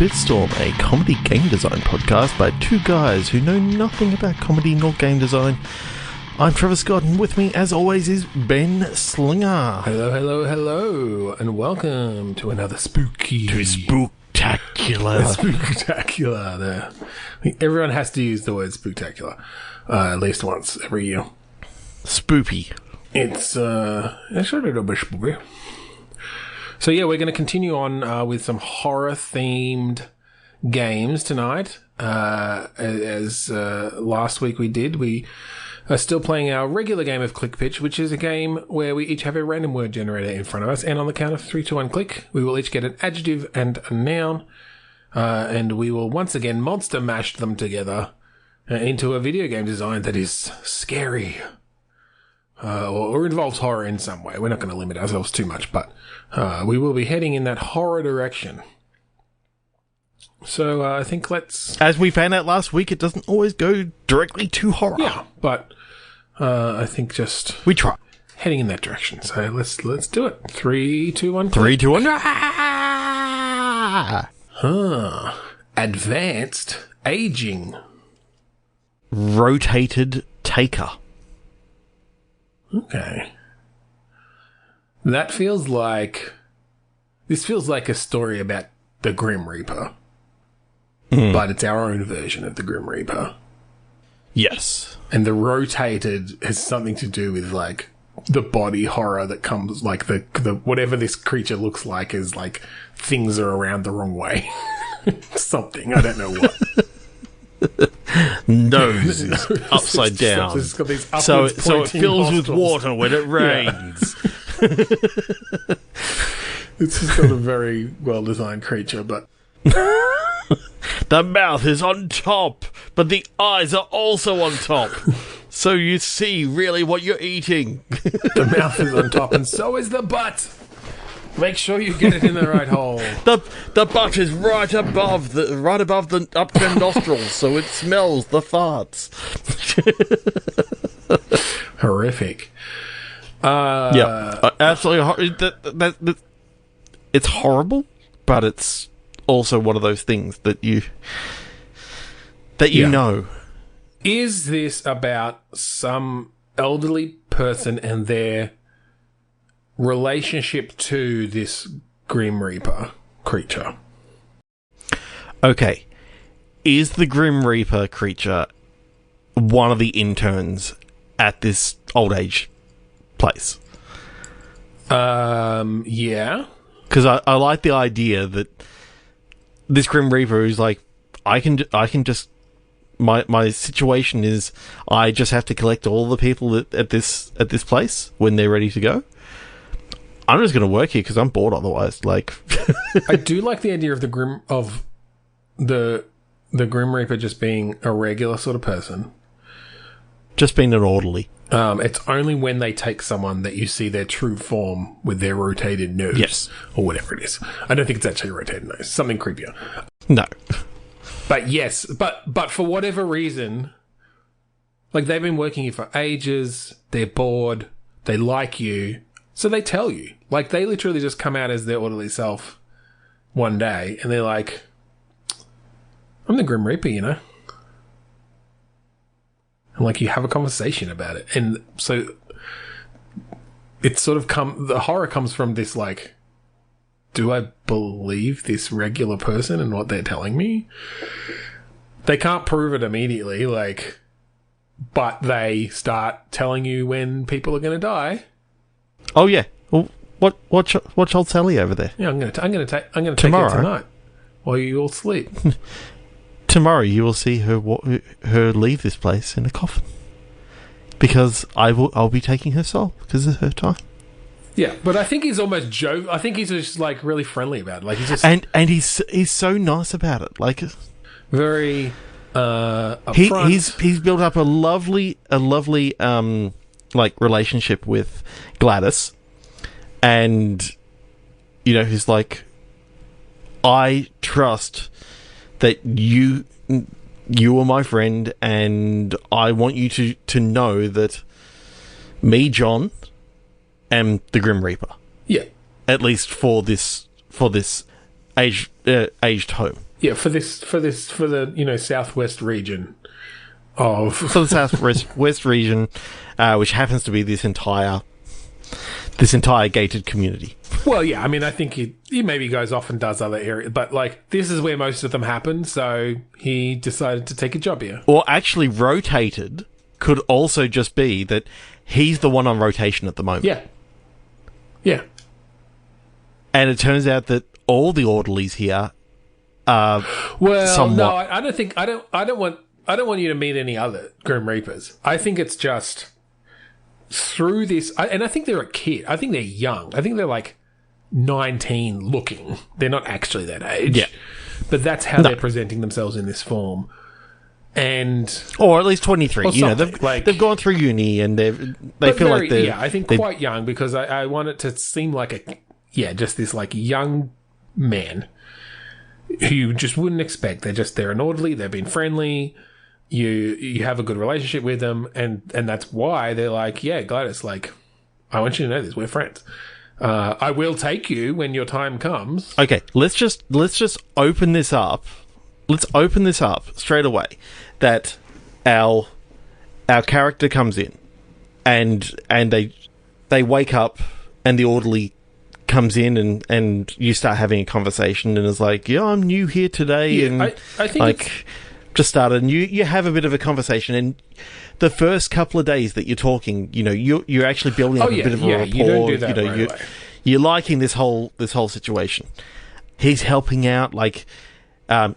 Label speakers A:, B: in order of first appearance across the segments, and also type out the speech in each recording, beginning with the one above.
A: Bitstorm, a comedy game design podcast by two guys who know nothing about comedy nor game design. I'm Trevor Scott, and with me, as always, is Ben Slinger.
B: Hello, hello, hello, and welcome to another
A: Spooktacular.
B: Spooktacular. Everyone has to use the word spooktacular at least once every year.
A: Spoopy.
B: It's a little bit spoopy. So yeah, we're going to continue on with some horror-themed games tonight. As last week we did, we are still playing our regular game of Click Pitch, which is a game where we each have a random word generator in front of us, and on the count of 3, 2, 1, click, we will each get an adjective and a noun, and we will once again monster mash them together into a video game design that is scary. Or involves horror in some way. We're not going to limit ourselves too much, but we will be heading in that horror direction. So I think let's...
A: As we found out last week, it doesn't always go directly to horror.
B: Yeah, but I think just...
A: We try.
B: Heading in that direction. So let's do it. 3, 2, 1.
A: 3, 2, 1.
B: Advanced aging.
A: Rotated taker.
B: Okay. That feels like... This feels like a story about the Grim Reaper. But it's our own version of the Grim Reaper.
A: Yes.
B: And the rotated has something to do with, like, the body horror that comes, like, the whatever this creature looks like is, like, things are around the wrong way. Something. I don't know what. Nose
A: is upside down.
B: So
A: it fills with water when it rains.
B: Yeah. It's just got a very well-designed creature, but...
A: The mouth is on top, but the eyes are also on top. So you see really what you're eating.
B: The mouth is on top, and so is the butt. Make sure you get it in the right hole.
A: The butt is right above the up the nostrils, so it smells the farts.
B: Horrific.
A: Yeah, absolutely. It's horrible, but it's also one of those things that you know.
B: Is this about some elderly person and their relationship to this Grim Reaper creature?
A: Okay. Is the Grim Reaper creature one of the interns at this old age place?
B: Yeah.
A: Because I like the idea that this Grim Reaper is like, I can just... My situation is I just have to collect all the people at this place when they're ready to go. I'm just going to work here because I'm bored otherwise. Like,
B: I do like the idea of the Grim Reaper just being a regular sort of person,
A: just being an orderly.
B: It's only when they take someone that you see their true form with their rotated nose,
A: yes,
B: or whatever it is. I don't think it's actually a rotated nose. Something creepier.
A: No,
B: but yes, but for whatever reason, like they've been working here for ages. They're bored. They like you. So they tell you. Like, they literally just come out as their orderly self one day, and they're like, I'm the Grim Reaper, you know? And, like, you have a conversation about it. And so it's sort of the horror comes from this, like, do I believe this regular person and what they're telling me? They can't prove it immediately, like, but they start telling you when people are going to die.
A: Oh yeah. Well, watch old Sally over there.
B: Yeah, I'm gonna take her tonight while you all sleep.
A: Tomorrow you will see her leave this place in a coffin because I'll be taking her soul because of her time.
B: Yeah, but I think he's almost joke. I think he's just like really friendly about it. Like he's just
A: and he's so nice about it. Like
B: very upfront.
A: He's built up a lovely like relationship with Gladys, and you know, he's like, I trust that you are my friend, and I want you to know that me, John, am the Grim Reaper.
B: Yeah,
A: at least for this aged home.
B: Yeah, for the southwest region of
A: For the southwest region, which happens to be this entire gated community.
B: Well, yeah, I mean, I think he maybe goes off and does other areas, but like this is where most of them happen, so he decided to take a job here.
A: Or actually rotated could also just be that he's the one on rotation at the moment.
B: Yeah. Yeah.
A: And it turns out that all the orderlies here are somewhat...
B: no, I don't think I don't want you to meet any other Grim Reapers. I think it's just through this, and I think they're a kid. I think they're young. I think they're like 19 looking. They're not actually that age.
A: Yeah.
B: But that's how they're presenting themselves in this form.
A: Or at least 23.
B: Or
A: you know, they've gone through uni and they feel like they're...
B: Yeah, I think quite young, because I want it to seem like just this like young man who you just wouldn't expect. They're an orderly, they've been friendly, you have a good relationship with them, and that's why they're like, yeah, Gladys, like, I want you to know this, we're friends. I will take you when your time comes.
A: Okay, let's just open this up. Let's open this up straight away. That our character comes in, and they wake up, and the orderly comes in, and you start having a conversation, and is like, yeah, I'm new here today, and
B: I think
A: like just started, and you have a bit of a conversation, and the first couple of days that you're talking, you know, you're actually building up a bit of a rapport.
B: You don't do that right away.
A: You're liking this whole situation. He's helping out, like,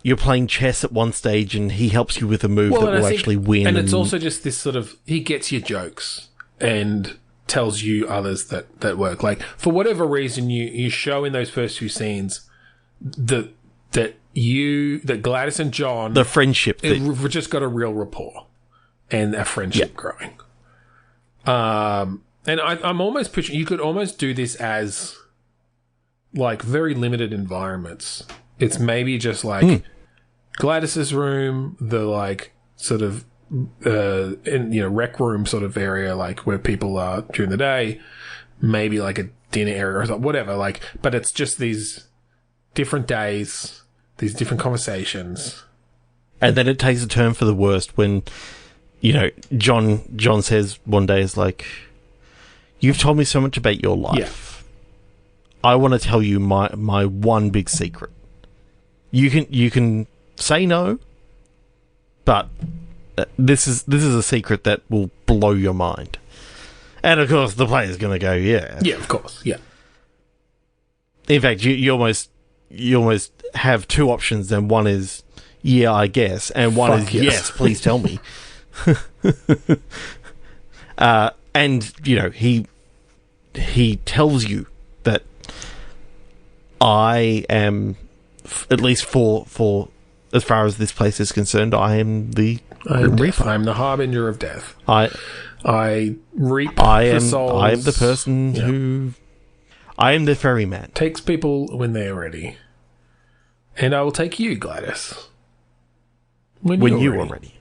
A: you're playing chess at one stage, and he helps you with a move that will actually win.
B: And it's also just this sort of, he gets your jokes and tells you others that work. Like, for whatever reason, you show in those first few scenes that Gladys and John,
A: the friendship thing,
B: we've just got a real rapport and a friendship growing. And I'm almost picturing, you could almost do this as like very limited environments. It's maybe just like Gladys's room, the like sort of rec room sort of area, like where people are during the day, maybe like a dinner area or something, whatever. Like, but it's just these different days, these different conversations,
A: and then it takes a turn for the worst when, you know, John says one day, is like, you've told me so much about your life. Yeah. I want to tell you my one big secret. You can say no, but this is a secret that will blow your mind. And of course, the player's going to go, yeah,
B: of course, yeah.
A: In fact, you almost have two options, and one is, yeah, I guess, and one is, yes, please tell me. And you know, he tells you that I am, at least for as far as this place is concerned, I am the Grim Reaper.
B: I'm the harbinger of death.
A: I
B: reap
A: the
B: souls.
A: I am the person who... I am the ferryman.
B: Takes people when they're ready. And I will take you, Gladys. When you are ready.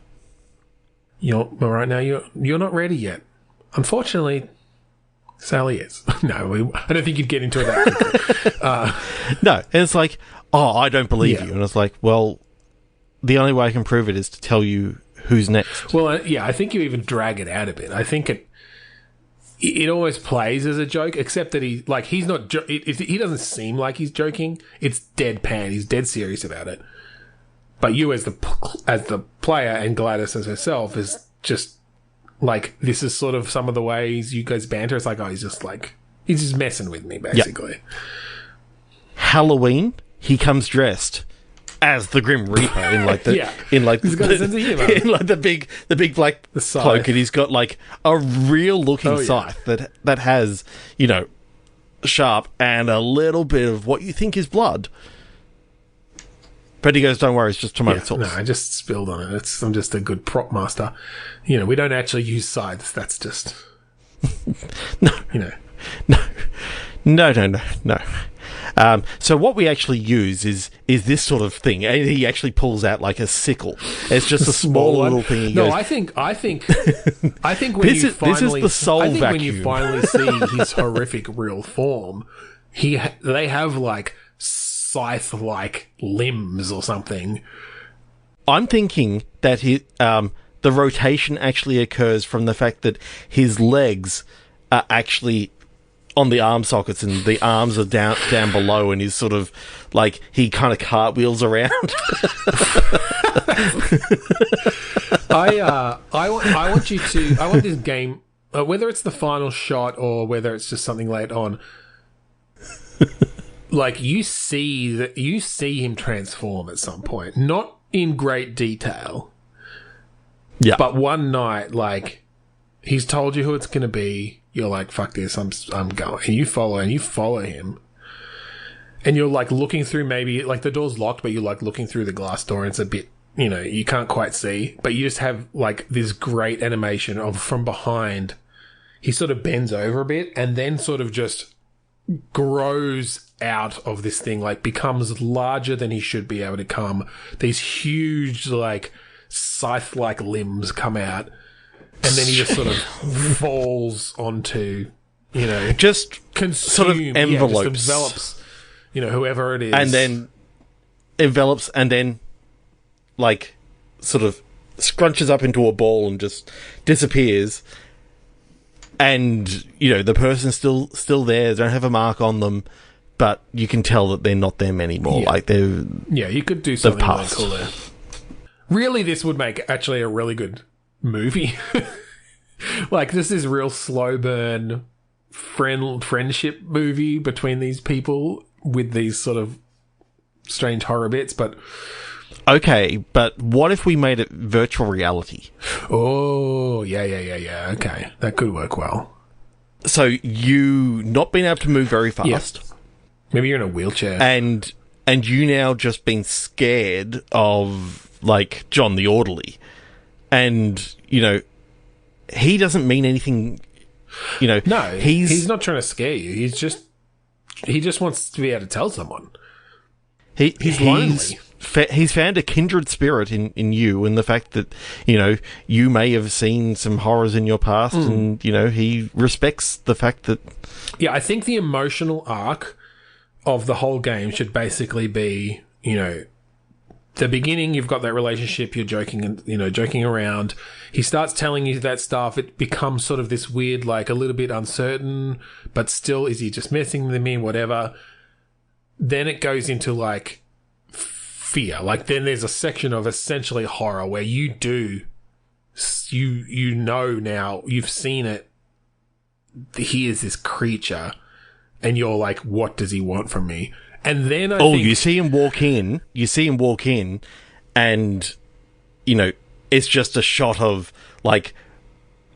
B: Right now, you're not ready yet. Unfortunately, Sally is. No, I don't think you'd get into it that quickly.
A: No, and it's like, oh, I don't believe you. And it's like, well, the only way I can prove it is to tell you who's next.
B: Well, I think you even drag it out a bit. I think it always plays as a joke, except that he's not. He doesn't seem like he's joking. It's deadpan. He's dead serious about it. But you, as the player, and Gladys as herself, is just like, this is sort of some of the ways you guys banter. It's like, oh, he's just messing with me, basically. Yep.
A: Halloween, he comes dressed as the Grim Reaper in like the
B: he's got a sense of humor.
A: In like the big black cloak, and he's got like a real looking scythe that has, you know, sharp and a little bit of what you think is blood. But he goes, don't worry, it's just tomato sauce.
B: No, I just spilled on it. I'm just a good prop master. You know, we don't actually use scythes. That's just...
A: No.
B: You know.
A: No. So what we actually use is this sort of thing. And he actually pulls out like a sickle. It's just a small little thing. He goes,
B: I think when this is the soul vacuum. When you finally see his horrific real form, they have like scythe-like limbs or something.
A: I'm thinking that the rotation actually occurs from the fact that his legs are actually on the arm sockets and the arms are down below, and he's sort of like he kind of cartwheels around.
B: I want this game, whether it's the final shot or whether it's just something late on. Like you see him transform at some point, not in great detail.
A: Yeah,
B: but one night, like he's told you who it's going to be. You're like, fuck this, I'm going. And you follow him. And you're like looking through, maybe like the door's locked, but you're like looking through the glass door and it's a bit, you can't quite see, but you just have like this great animation of from behind. He sort of bends over a bit and then sort of just grows out of this thing, like becomes larger than he should be able to come. These huge, like scythe-like limbs come out. And then he just sort of falls onto,
A: just sort of envelopes.
B: Just envelops, whoever it is.
A: And then envelops and then, like, sort of scrunches up into a ball and just disappears. And, the person's still there. They don't have a mark on them, but you can tell that they're not them anymore.
B: Yeah.
A: Like, they're...
B: Yeah, you could do something really cool there. Really, this would make actually a really good movie. Like, this is real slow burn friendship movie between these people with these sort of strange horror bits, but
A: okay, but what if we made it virtual reality?
B: Oh, yeah, okay, that could work well.
A: So you not being able to move very fast.
B: Yeah. Maybe you're in a wheelchair,
A: and you now just being scared of, like, John the orderly, and he doesn't mean anything.
B: No, he's not trying to scare you. He just wants to be able to tell someone. He's lonely.
A: He's found a kindred spirit in you, and the fact that you may have seen some horrors in your past, and he respects the fact that.
B: Yeah, I think the emotional arc of the whole game should basically be, the beginning, you've got that relationship, you're joking and, joking around. He starts telling you that stuff. It becomes sort of this weird, like a little bit uncertain, but still, is he just messing with me, whatever. Then it goes into like fear. Like then there's a section of essentially horror where you now, you've seen it. He is this creature and you're like, what does he want from me? And then I think...
A: you see him walk in, and, it's just a shot of, like,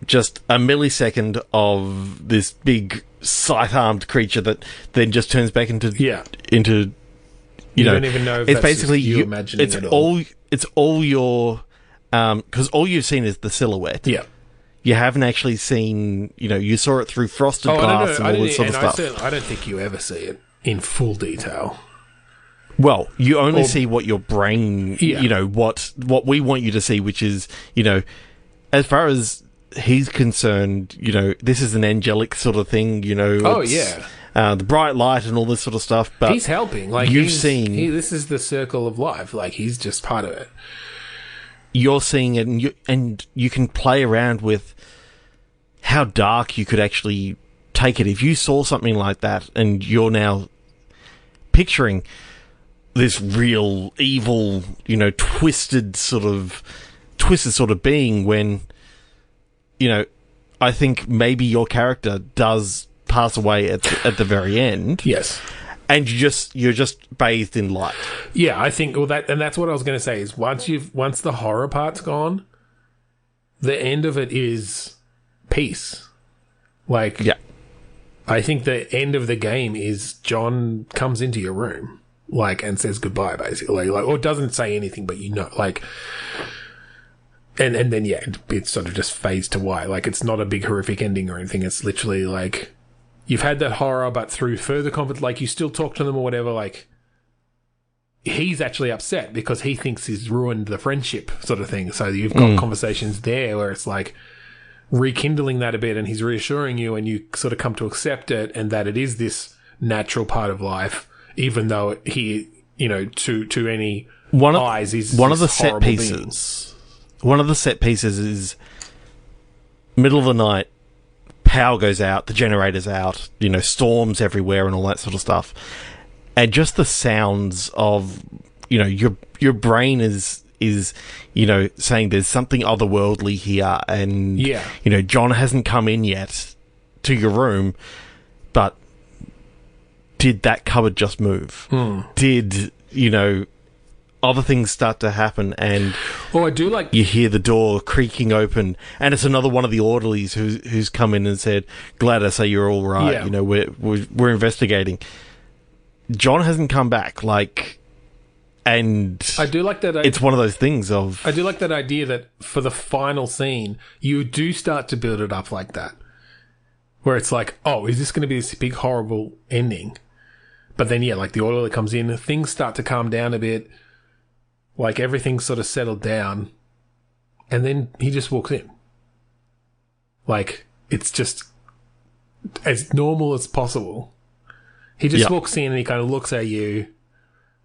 A: just a millisecond of this big scythe-armed creature that then just turns back into...
B: Yeah. You don't even know if
A: it's
B: that's
A: basically
B: you imagining
A: it's
B: it
A: all. It's all your... because all you've seen is the silhouette.
B: Yeah.
A: You haven't actually seen... you saw it through frosted glass and all this sort of stuff.
B: I don't think you ever see it in full detail.
A: Well, you only see what your brain, what we want you to see, which is, as far as he's concerned, this is an angelic sort of thing, the bright light and all this sort of stuff. But
B: he's helping. Like this is the circle of life. Like he's just part of it.
A: You're seeing it, and you can play around with how dark you could actually take it. If you saw something like that, and you're now picturing this real evil, twisted sort of being, when, I think maybe your character does pass away at the very end.
B: Yes.
A: And you're just bathed in light.
B: Yeah, I think that's what I was going to say is once the horror part's gone, the end of it is peace. Like,
A: yeah.
B: I think the end of the game is John comes into your room, like, and says goodbye, basically, like, or doesn't say anything, but like, and then yeah, it sort of just fades to white. Like, it's not a big horrific ending or anything. It's literally like you've had that horror, but through further conflict, like you still talk to them or whatever. Like, he's actually upset because he thinks he's ruined the friendship, sort of thing. So you've got conversations there where it's like rekindling that a bit, and he's reassuring you, and you sort of come to accept it, and that it is this natural part of life, even though he, to any eyes, he's
A: one of the
B: this
A: set
B: horrible
A: pieces. One of the set pieces is middle of the night. Power goes out, the generator's out, storms everywhere and all that sort of stuff. And just the sounds of, your brain is saying there's something otherworldly here. And, John hasn't come in yet to your room, but did that cupboard just move? Did, other things start to happen, and
B: I do like
A: you hear the door creaking open, and it's another one of the orderlies who's come in and said, "Gladys, are you all right?
B: Yeah.
A: We're investigating." John hasn't come back, and
B: I do like that.
A: It's one of those things of
B: I do like that idea that for the final scene, you do start to build it up like that, where it's like, oh, is this going to be this big horrible ending? But then, like the orderly comes in, things start to calm down a bit. Like, everything's sort of settled down. And then he just walks in. Like, it's just as normal as possible. He just walks in and he kind of looks at you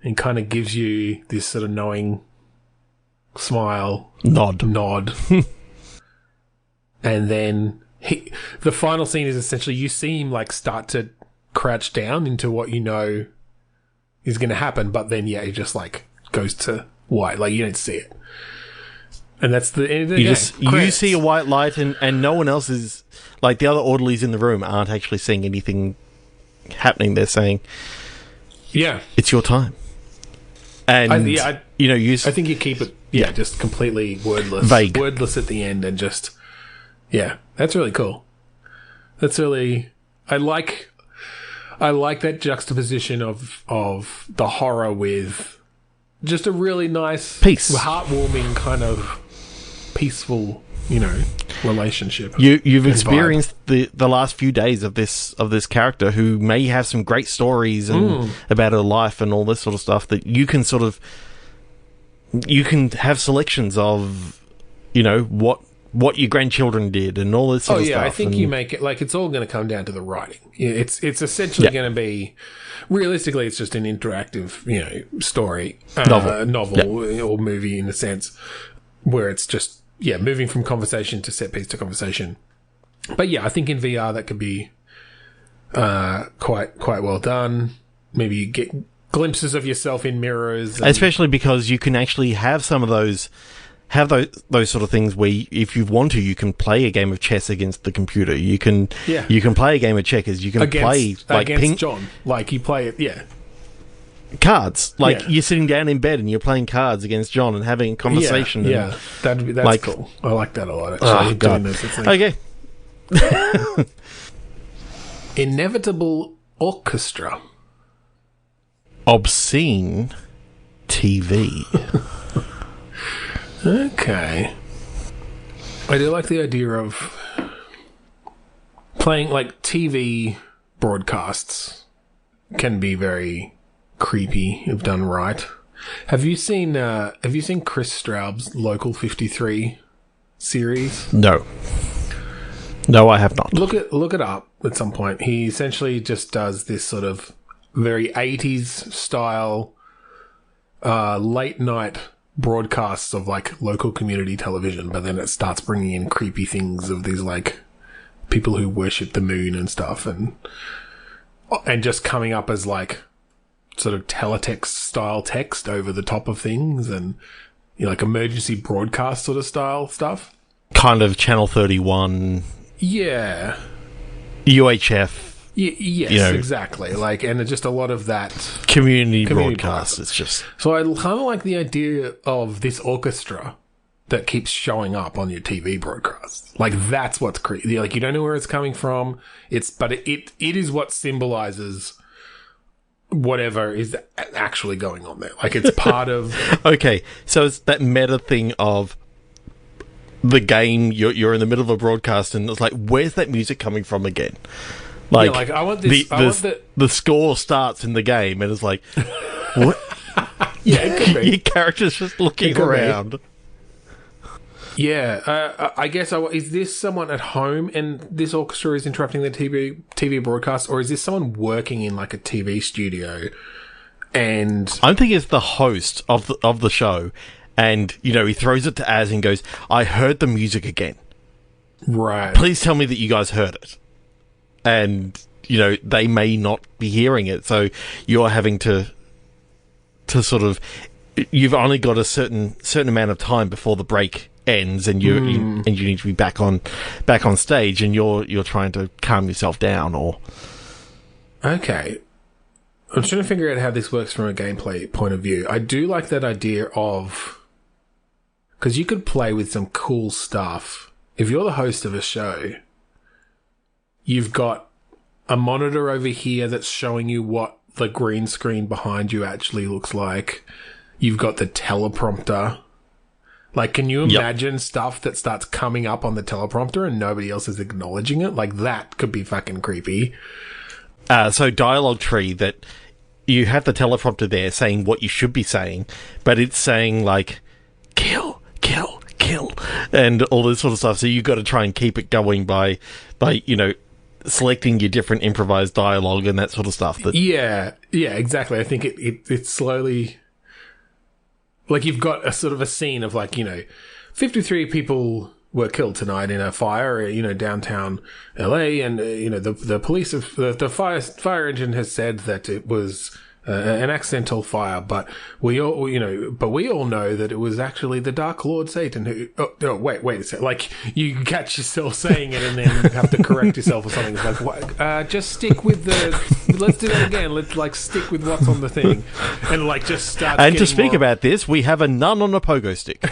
B: and kind of gives you this sort of knowing smile.
A: Nod.
B: And then the final scene is essentially you see him, like, start to crouch down into what you know is going to happen. But then, he just, like, goes to white, like you don't see it, and that's the end of the game.
A: You see a white light, and no one else is, like, the other orderlies in the room aren't actually seeing anything happening. They're saying, it's your time." And I
B: think you keep it just completely wordless,
A: vague,
B: wordless at the end, and just that's really cool. That's really I like that juxtaposition of the horror with just a really nice,
A: peace,
B: heartwarming kind of peaceful, relationship.
A: You've experienced the last few days of this character who may have some great stories and about her life and all this sort of stuff that you can have selections of, what your grandchildren did and all this sort of stuff.
B: I think you make it like it's all going to come down to the writing. It's essentially going to be, realistically, it's just an interactive, story, novel or movie in a sense, where it's just moving from conversation to set piece to conversation. But I think in VR that could be quite well done. Maybe you get glimpses of yourself in mirrors,
A: especially because you can actually have some of those. Have those sort of things where, if you want to, you can play a game of chess against the computer. You can play a game of checkers. You can play
B: against John, like you play it,
A: cards. Like you're sitting down in bed and you're playing cards against John and having a conversation.
B: That's cool. I like that a lot. Actually,
A: Okay.
B: Inevitable orchestra.
A: Obscene TV.
B: Okay. I do like the idea of playing, like, TV broadcasts can be very creepy if done right. Have you seen Chris Straub's Local 53 series?
A: No, I have not.
B: Look it up at some point. He essentially just does this sort of very 80s style late night broadcasts of, like, local community television, but then it starts bringing in creepy things of these, like, people who worship the moon and stuff, and just coming up as, like, sort of teletext style text over the top of things, and like emergency broadcast sort of style stuff.
A: Kind of Channel 31.
B: Yeah.
A: UHF.
B: Yes, exactly. Like, and just a lot of that
A: community broadcast. It's just
B: so I kind of like the idea of this orchestra that keeps showing up on your TV broadcasts. Like, that's what's creepy. Like, you don't know where it's coming from. But it is what symbolizes whatever is actually going on there. Like, it's part of.
A: Okay, so it's that meta thing of the game. You're in the middle of a broadcast, and it's like, where's that music coming from again? Like,
B: yeah, like I want this.
A: The score starts in the game, and it's like, what?
B: Yeah, it could be.
A: Your character's just looking around.
B: Yeah, I guess. Is this someone at home, and this orchestra is interrupting the TV broadcast, or is this someone working in like a TV studio And
A: I'm thinking it's the host of the show, and he throws it to Az and goes, "I heard the music again.
B: Right.
A: Please tell me that you guys heard it." And they may not be hearing it, so you're having to sort of. You've only got a certain amount of time before the break ends, and you need to be back on stage, and you're trying to calm yourself down, or
B: okay. I'm trying to figure out how this works from a gameplay point of view. I do like that idea of, because you could play with some cool stuff. If you're the host of a show, you've got a monitor over here that's showing you what the green screen behind you actually looks like. You've got the teleprompter. Like, can you imagine stuff that starts coming up on the teleprompter and nobody else is acknowledging it? Like, that could be fucking creepy.
A: So dialogue tree, that you have the teleprompter there saying what you should be saying, but it's saying, like, kill, kill, kill, and all this sort of stuff. So you've got to try and keep it going by selecting your different improvised dialogue and that sort of stuff.
B: Yeah, exactly. I think it's slowly... Like, you've got a sort of a scene of, like, 53 people were killed tonight in a fire, downtown LA, and, the police have, the fire engine has said that it was an accidental fire, but we all know that it was actually the Dark Lord Satan who, wait a second, like, you catch yourself saying it and then have to correct yourself or something. It's like, what? Just stick with let's do that again. Let's, like, stick with what's on the thing. And, like, just start.
A: And to speak about this, we have a nun on a pogo stick.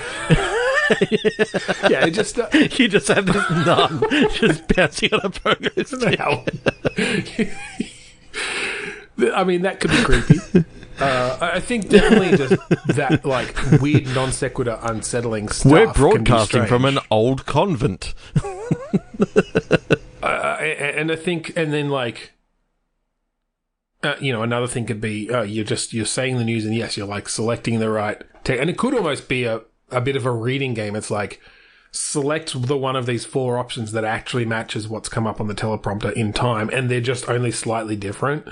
B: Yeah, it just...
A: you just have this nun just bouncing on a pogo stick.
B: I mean, that could be creepy. I think definitely just that, like, weird non sequitur unsettling stuff.
A: We're broadcasting from an old convent.
B: And I think, and then, like, another thing could be you're saying the news, and yes, you're, like, selecting the right and it could almost be a bit of a reading game. It's like, select the one of these 4 options that actually matches what's come up on the teleprompter in time, and they're just only slightly different.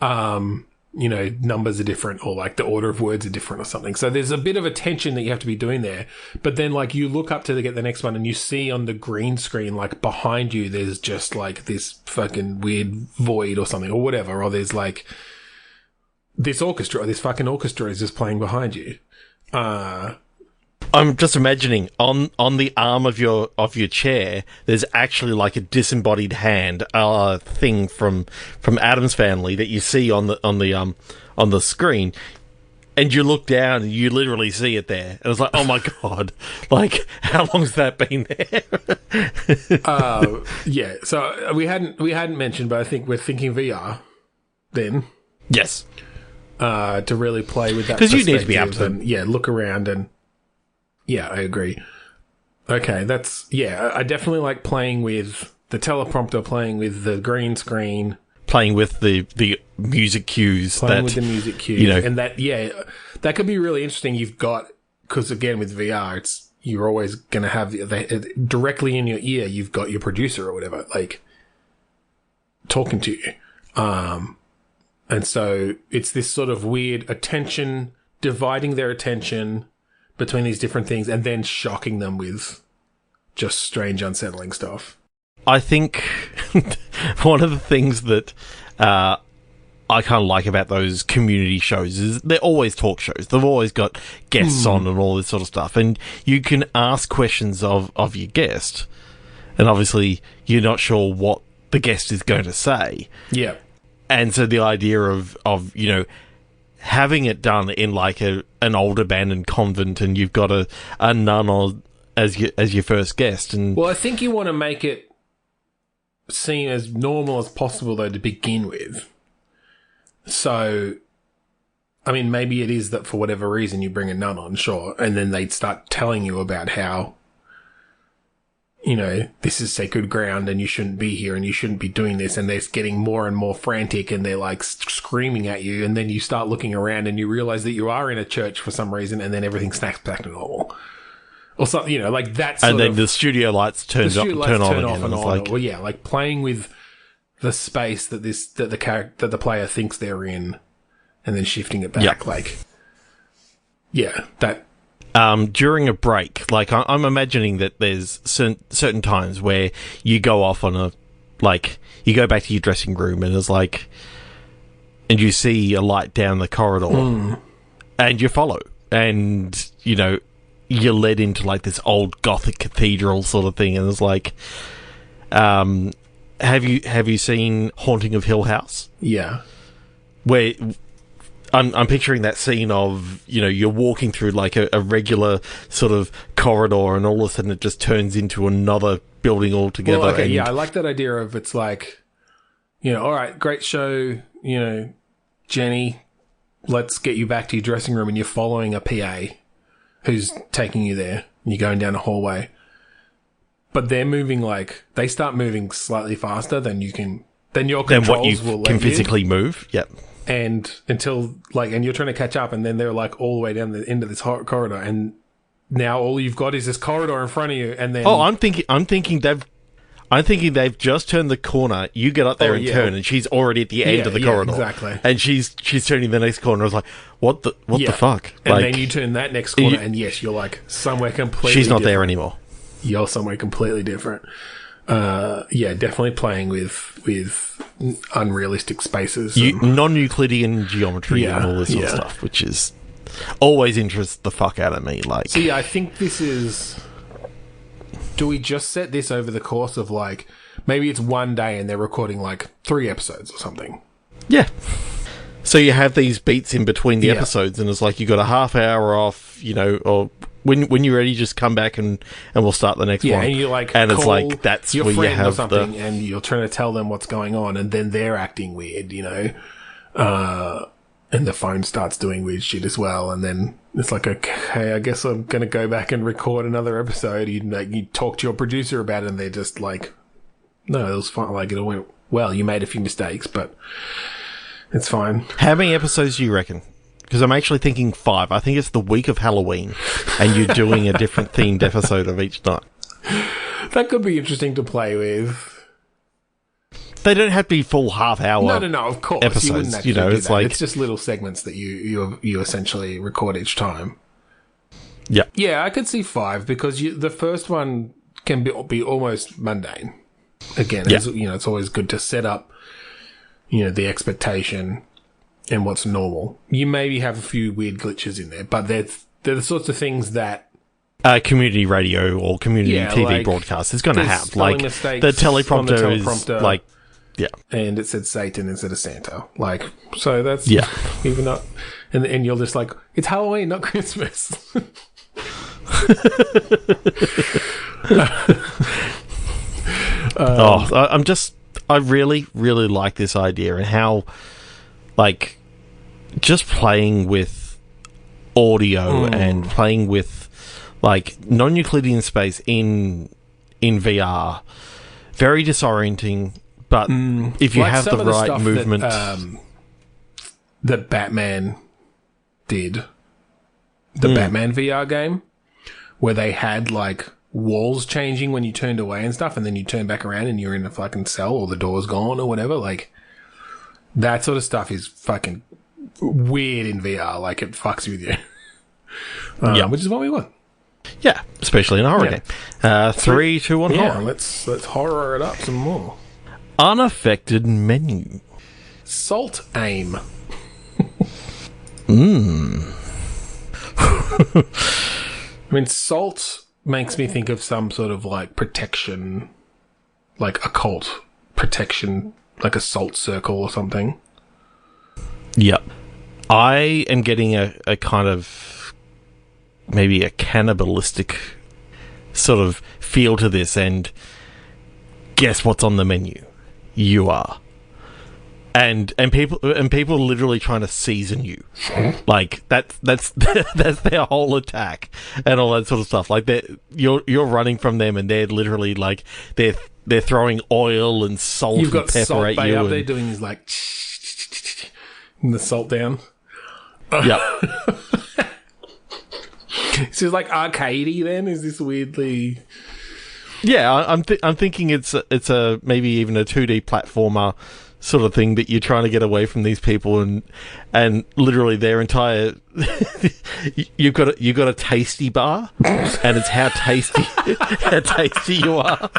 B: Numbers are different, or, like, the order of words are different or something. So there's a bit of a tension that you have to be doing there. But then, like, you look up to get the next one and you see on the green screen, like, behind you, there's just, like, this fucking weird void or something or whatever. Or there's, like, this fucking orchestra is just playing behind you.
A: I'm just imagining on the arm of your chair, there's actually, like, a disembodied hand, thing from Addams Family that you see on the screen, and you look down and you literally see it there, and it's like, oh my god, like, how long's that been there?
B: Yeah. So we hadn't mentioned, but I think we're thinking VR then.
A: Yes.
B: To really play with that,
A: because you need to be able to,
B: look around and. Yeah, I agree. Okay, I definitely like playing with the teleprompter, playing with the green screen.
A: Playing with the music cues.
B: And that could be really interesting. You've got, because again, with VR, you're always going to have, directly in your ear, you've got your producer or whatever, like, talking to you. And so it's this sort of weird dividing their attention between these different things, and then shocking them with just strange, unsettling stuff.
A: I think one of the things that I kind of like about those community shows is they're always talk shows. They've always got guests on and all this sort of stuff, and you can ask questions of your guest, and obviously you're not sure what the guest is going to say.
B: Yeah.
A: And so the idea of having it done in, like, an old abandoned convent, and you've got a nun as your first guest. And
B: well, I think you want to make it seem as normal as possible, though, to begin with. So, I mean, maybe it is that for whatever reason you bring a nun on, sure, and then they'd start telling you about how, this is sacred ground and you shouldn't be here and you shouldn't be doing this, and they're getting more and more frantic and they're, like, screaming at you, and then you start looking around and you realize that you are in a church for some reason, and then everything snaps back to normal. Or something, like that sort of...
A: And then the studio lights turn off and
B: on.
A: like...
B: Well, yeah, like playing with the space that the player thinks they're in, and then shifting it back.
A: Yep.
B: Like, yeah, that.
A: During a break, like I'm imagining that there's certain times where you go off on a, like, you go back to your dressing room and there's like, and you see a light down the corridor and you follow, and, you know, you're led into like this old Gothic cathedral sort of thing, and it's like, have you seen Haunting of Hill House?
B: Yeah.
A: Where I'm picturing that scene of, you know, you're walking through like a regular sort of corridor, and all of a sudden it just turns into another building altogether.
B: Well, okay, yeah, I like that idea of, it's like, you know, all right, great show, you know, Jenny, let's get you back to your dressing room, and you're following a PA who's taking you there, and you're going down a hallway. But they're moving, like, they start moving slightly faster than you can, than your controls
A: what you
B: will let
A: can physically move. Yep.
B: And until, like, and you're trying to catch up, and then they're like all the way down the end of this corridor, and now all you've got is this corridor in front of you, and then
A: I'm thinking they've just turned the corner. You get up there and turn, and she's already at the end of the corridor.
B: Exactly.
A: And she's turning the next corner. I was like, what the fuck?
B: And
A: like,
B: then you turn that next corner, and yes, you're like somewhere completely.
A: She's not
B: different.
A: there anymore.
B: You're somewhere completely different. Yeah, definitely playing with unrealistic spaces,
A: non-Euclidean geometry and all this sort of stuff, which is always interests the fuck out of me. Like,
B: so yeah, I think this is. Do we just set this over the course of, like, maybe it's one day and they're recording like 3 episodes or something?
A: Yeah. So you have these beats in between the episodes, and it's like you got a half hour off, you know, or when you're ready, just come back and we'll start the next one.
B: Yeah, and you like,
A: and it's like that's
B: your
A: where you
B: friend
A: have
B: or something, and you're trying to tell them what's going on, and then they're acting weird, you know, and the phone starts doing weird shit as well, and then it's like, okay, I guess I'm gonna go back and record another episode. You talk to your producer about it, and they're just like, no, it was fine. Like, it all went well. You made a few mistakes, but it's fine.
A: How many episodes do you reckon? Because I'm actually thinking 5. I think it's the week of Halloween, and you're doing a different themed episode of each night.
B: That could be interesting to play with.
A: They don't have to be full half-hour.
B: No, of course.
A: Episodes,
B: you wouldn't actually
A: you know,
B: do
A: it's
B: that.
A: like,
B: It's just little segments that you essentially record each time.
A: Yeah.
B: Yeah, I could see 5, because the first one can be almost mundane. Again, you know, it's always good to set up, you know, the expectation and what's normal. You maybe have a few weird glitches in there, but they're the sorts of things that
A: community radio or community TV
B: like,
A: broadcast is going to have. Like, the
B: mistakes
A: teleprompter,
B: on the teleprompter
A: is like, yeah.
B: And it said Satan instead of Santa. Like, so that's even not. And you're just like, it's Halloween, not Christmas.
A: I really, really like this idea, and how, like, just playing with audio and playing with, like, non-Euclidean space in VR, very disorienting. But if you
B: like
A: have the right movement,
B: that Batman did, the Batman VR game, where they had like walls changing when you turned away and stuff, and then you turn back around and you're in a fucking cell, or the door's gone or whatever. Like, that sort of stuff is fucking weird in VR. Like, it fucks with you. Which is what we want.
A: Yeah, especially in a horror game. 3, 2, 1, horror.
B: Let's horror it up some more.
A: Unaffected menu.
B: Salt aim. I mean, salt makes me think of some sort of like protection, like occult protection, like a salt circle or something.
A: Yep. I am getting a kind of maybe a cannibalistic sort of feel to this, and guess what's on the menu? You are. And people are literally trying to season you. Like, that's their whole attack and all that sort of stuff. Like, you're running from them, and they're literally like they're throwing oil and salt and pepper
B: Salt
A: at
B: Bae
A: you.
B: up there doing his like and the salt down.
A: Yep.
B: So it's like arcadey then? Is this weirdly...
A: Yeah, I'm thinking it's a maybe even a 2D platformer sort of thing, but you're trying to get away from these people, and literally their entire you've got a tasty bar, and it's how tasty you are.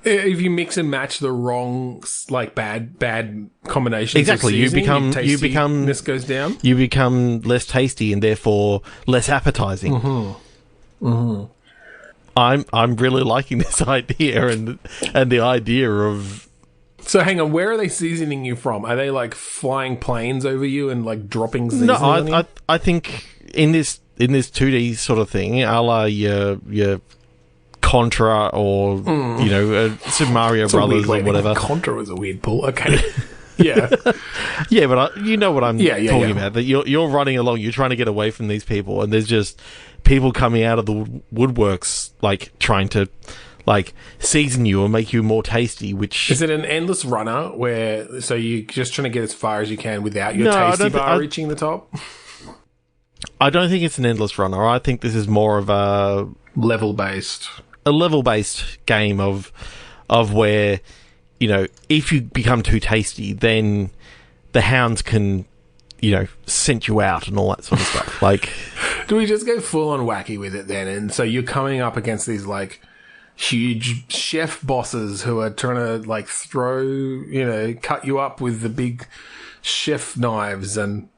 B: If you mix and match the wrong, like bad combinations,
A: exactly,
B: of seasoning, this goes down.
A: You become less tasty and therefore less appetizing. I'm really liking this idea and the idea of.
B: So hang on, where are they seasoning you from? Are they like flying planes over you and like dropping seasoning on you?
A: I think in this 2D sort of thing, a la your Contra or Super Mario Brothers or whatever.
B: Contra was a weird pull. Okay. Yeah.
A: Yeah, but you know what I'm talking about. That you're running along, you're trying to get away from these people, and there's just people coming out of the woodworks, like trying to like season you or make you more tasty. Which
B: is it an endless runner where so you're just trying to get as far as you can without your tasty bar reaching the top?
A: I don't think it's an endless runner. I think this is more of a level based game of where, if you become too tasty, then the hounds can, scent you out and all that sort of stuff. Like,
B: do we just go full on wacky with it then? And so you're coming up against these like huge chef bosses who are trying to like throw, cut you up with the big chef knives and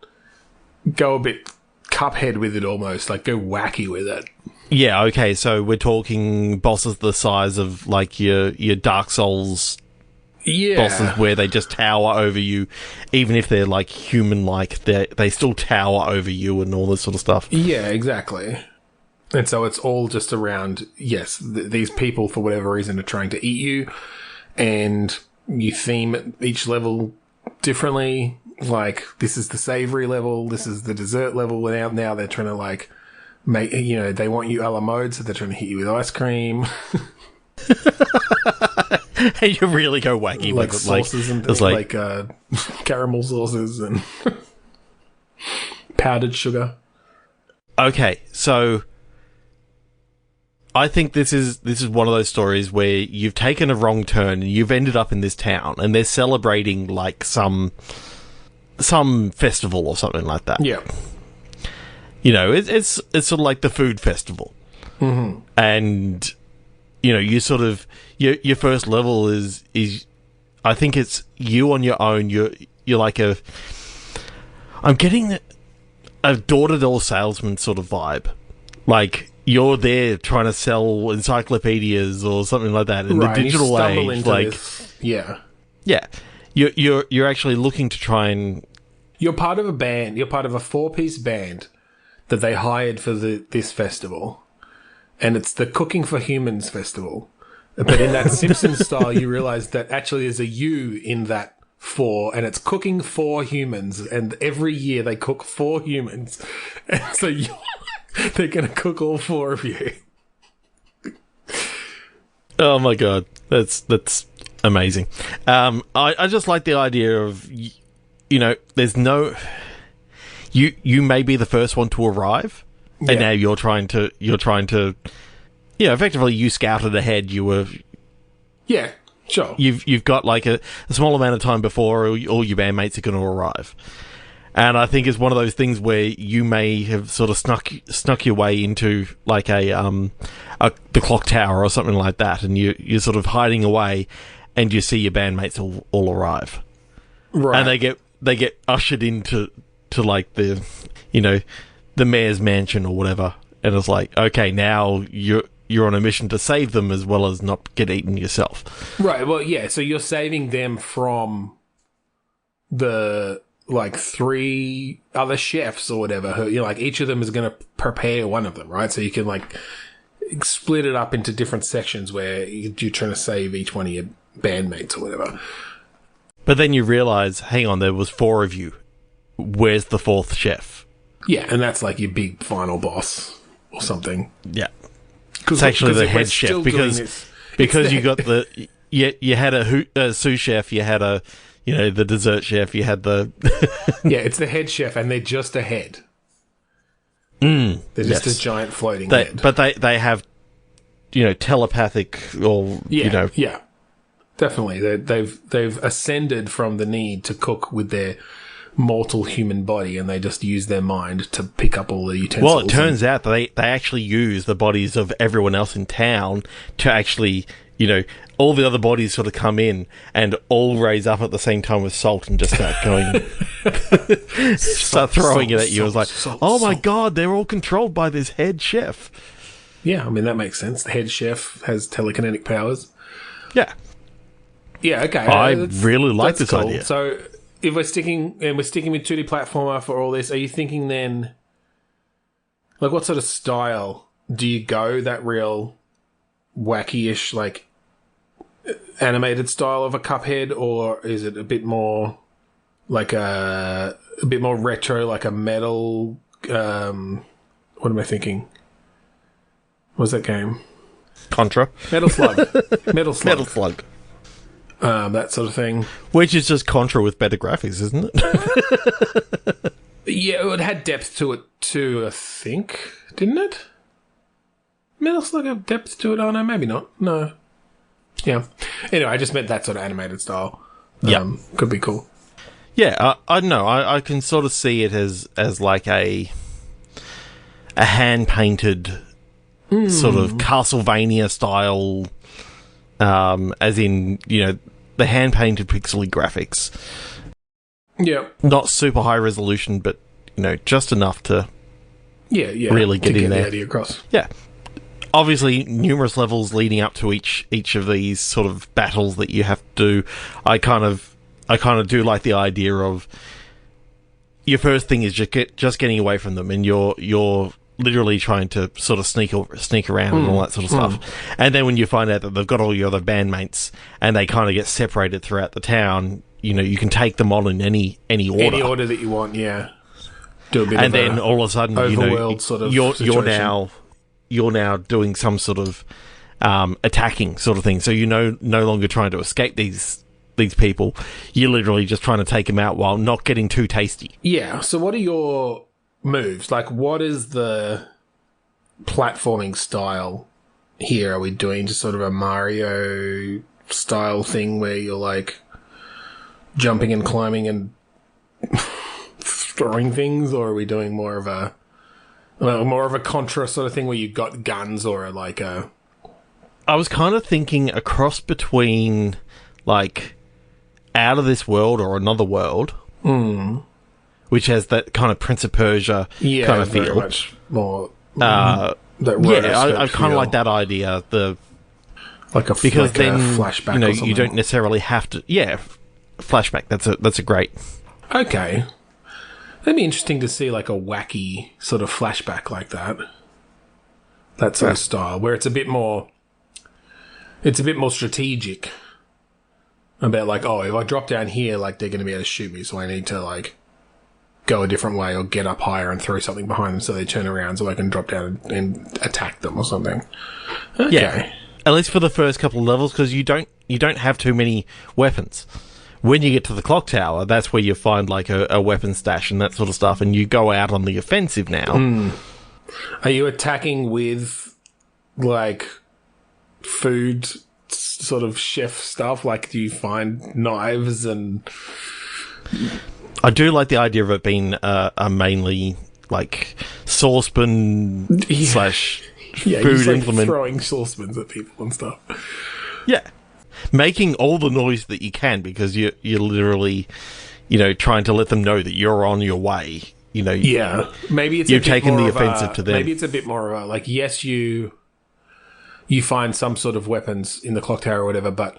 B: go a bit Cuphead with it almost, like go wacky with it.
A: Yeah, okay, so we're talking bosses the size of like your Dark Souls bosses where they just tower over you, even if they're like human-like, they still tower over you and all this sort of stuff.
B: Yeah, exactly. And so it's all just around, yes, these people for whatever reason are trying to eat you, and you theme each level differently. Like, this is the savory level, this is the dessert level, now they're trying to like make, they want you a la mode, so they're trying to hit you with ice cream.
A: And you really go wacky
B: like
A: with it.
B: Sauces and things, like caramel sauces and powdered sugar.
A: Okay, so I think this is one of those stories where you've taken a wrong turn and you've ended up in this town and they're celebrating like some festival or something like that.
B: Yeah.
A: It's sort of like the food festival.
B: Mm-hmm.
A: And you sort of your first level is I think it's you on your own. You're like I'm getting a door-to-door salesman sort of vibe. Like you're there trying to sell encyclopedias or something like that in the digital age. Like
B: yeah.
A: You're actually looking to try and.
B: You're part of a band. You're part of a 4-piece band that they hired for this festival. And it's the Cooking for Humans festival. But in that Simpsons style, you realise that actually there's a U in that 4, and it's cooking for humans. And every year they cook for humans. And so they're going to cook all 4 of you.
A: Oh my god, that's amazing. I just like the idea of, there's no... You may be the first one to arrive. And now you're trying to, effectively you scouted ahead. You were,
B: yeah, sure.
A: You've got like a small amount of time before all your bandmates are going to arrive, and I think it's one of those things where you may have sort of snuck your way into like the clock tower or something like that, and you're sort of hiding away, and you see your bandmates all arrive, right? And they get ushered into like the, the mayor's mansion or whatever, and it's like, okay, now you're on a mission to save them as well as not get eaten yourself.
B: Right, well, yeah, so you're saving them from the, like, 3 other chefs or whatever, who, like, each of them is going to prepare one of them, right? So you can, like, split it up into different sections where you're trying to save each one of your bandmates or whatever.
A: But then you realise, hang on, there was 4 of you. Where's the 4th chef?
B: Yeah, and that's like your big final boss or something.
A: Yeah. It's actually the head chef because you got you had a sous chef, you had the dessert chef, you had the
B: yeah, it's the head chef, and they're just a head. They're just a giant floating head.
A: But they have telepathic or
B: yeah. definitely. They've ascended from the need to cook with their mortal human body, and they just use their mind to pick up all the utensils.
A: Well, it turns out that they actually use the bodies of everyone else in town to actually, all the other bodies sort of come in and all raise up at the same time with salt and just start going, start throwing it at you. It was like, oh my God, they're all controlled by this head chef.
B: Yeah, I mean, that makes sense. The head chef has telekinetic powers.
A: Yeah.
B: Yeah, okay.
A: I really like this idea.
B: So if we're sticking with 2D platformer for all this, are you thinking then, like, what sort of style do you go? That real wacky-ish, like, animated style of a Cuphead, or is it a bit more like a bit more retro, like a metal? What am I thinking? What's that game?
A: Contra.
B: Metal Slug. Metal Slug.
A: Metal Slug.
B: That sort of thing.
A: Which is just Contra with better graphics, isn't it?
B: Yeah, it had depth to it too, I think. Didn't it? Metal Slug have depth to it? Oh, no, maybe not. No. Yeah. Anyway, I just meant that sort of animated style.
A: Yeah.
B: Could be cool.
A: Yeah, I don't know. I can sort of see it as like a hand-painted sort of Castlevania style, as in, the hand-painted pixely graphics.
B: Yeah.
A: Not super high resolution, but, just enough to really get in there.
B: The idea across.
A: Yeah. Obviously, numerous levels leading up to each of these sort of battles that you have to do. I kind of do like the idea of your first thing is just getting away from them, and you're literally trying to sort of sneak around and all that sort of stuff. And then when you find out that they've got all your other bandmates and they kind of get separated throughout the town, you can take them on in any order.
B: Any order that you want, yeah. Do a bit
A: and then all of a sudden,
B: overworld sort of
A: you're now doing some sort of attacking sort of thing. So no longer trying to escape these people. You're literally just trying to take them out while not getting too tasty.
B: Yeah. So what are your moves? Like, what is the platforming style here? Are we doing just sort of a Mario style thing where you're like jumping and climbing and throwing things, or are we doing more of a Contra sort of thing where you've got guns, or like a...
A: I was kind of thinking a cross between like Out of This World or Another World, which has that kind of Prince of Persia kind of feel.
B: Very much more.
A: I kind of like that idea. Because then
B: a flashback. Or something.
A: You don't necessarily have to. Yeah, flashback. That's a great.
B: Okay, that'd be interesting to see like a wacky sort of flashback like that. That sort of style where it's a bit more strategic. About like, oh, if I drop down here, like they're going to be able to shoot me, so I need to like go a different way or get up higher and throw something behind them so they turn around so I can drop down and attack them or something. Okay.
A: Yeah, at least for the first couple of levels, because you don't have too many weapons. When you get to the clock tower, that's where you find like a weapon stash and that sort of stuff, and you go out on the offensive now.
B: Are you attacking with like food sort of chef stuff? Like, do you find knives and...
A: I do like the idea of it being a mainly like saucepan slash food implement.
B: Throwing saucepans at people and stuff.
A: Yeah. Making all the noise that you can, because you're literally, trying to let them know that you're on your way.
B: Yeah. Maybe it's
A: you've taken the offensive to them.
B: Maybe it's a bit more of a, like, yes, you find some sort of weapons in the clock tower or whatever, but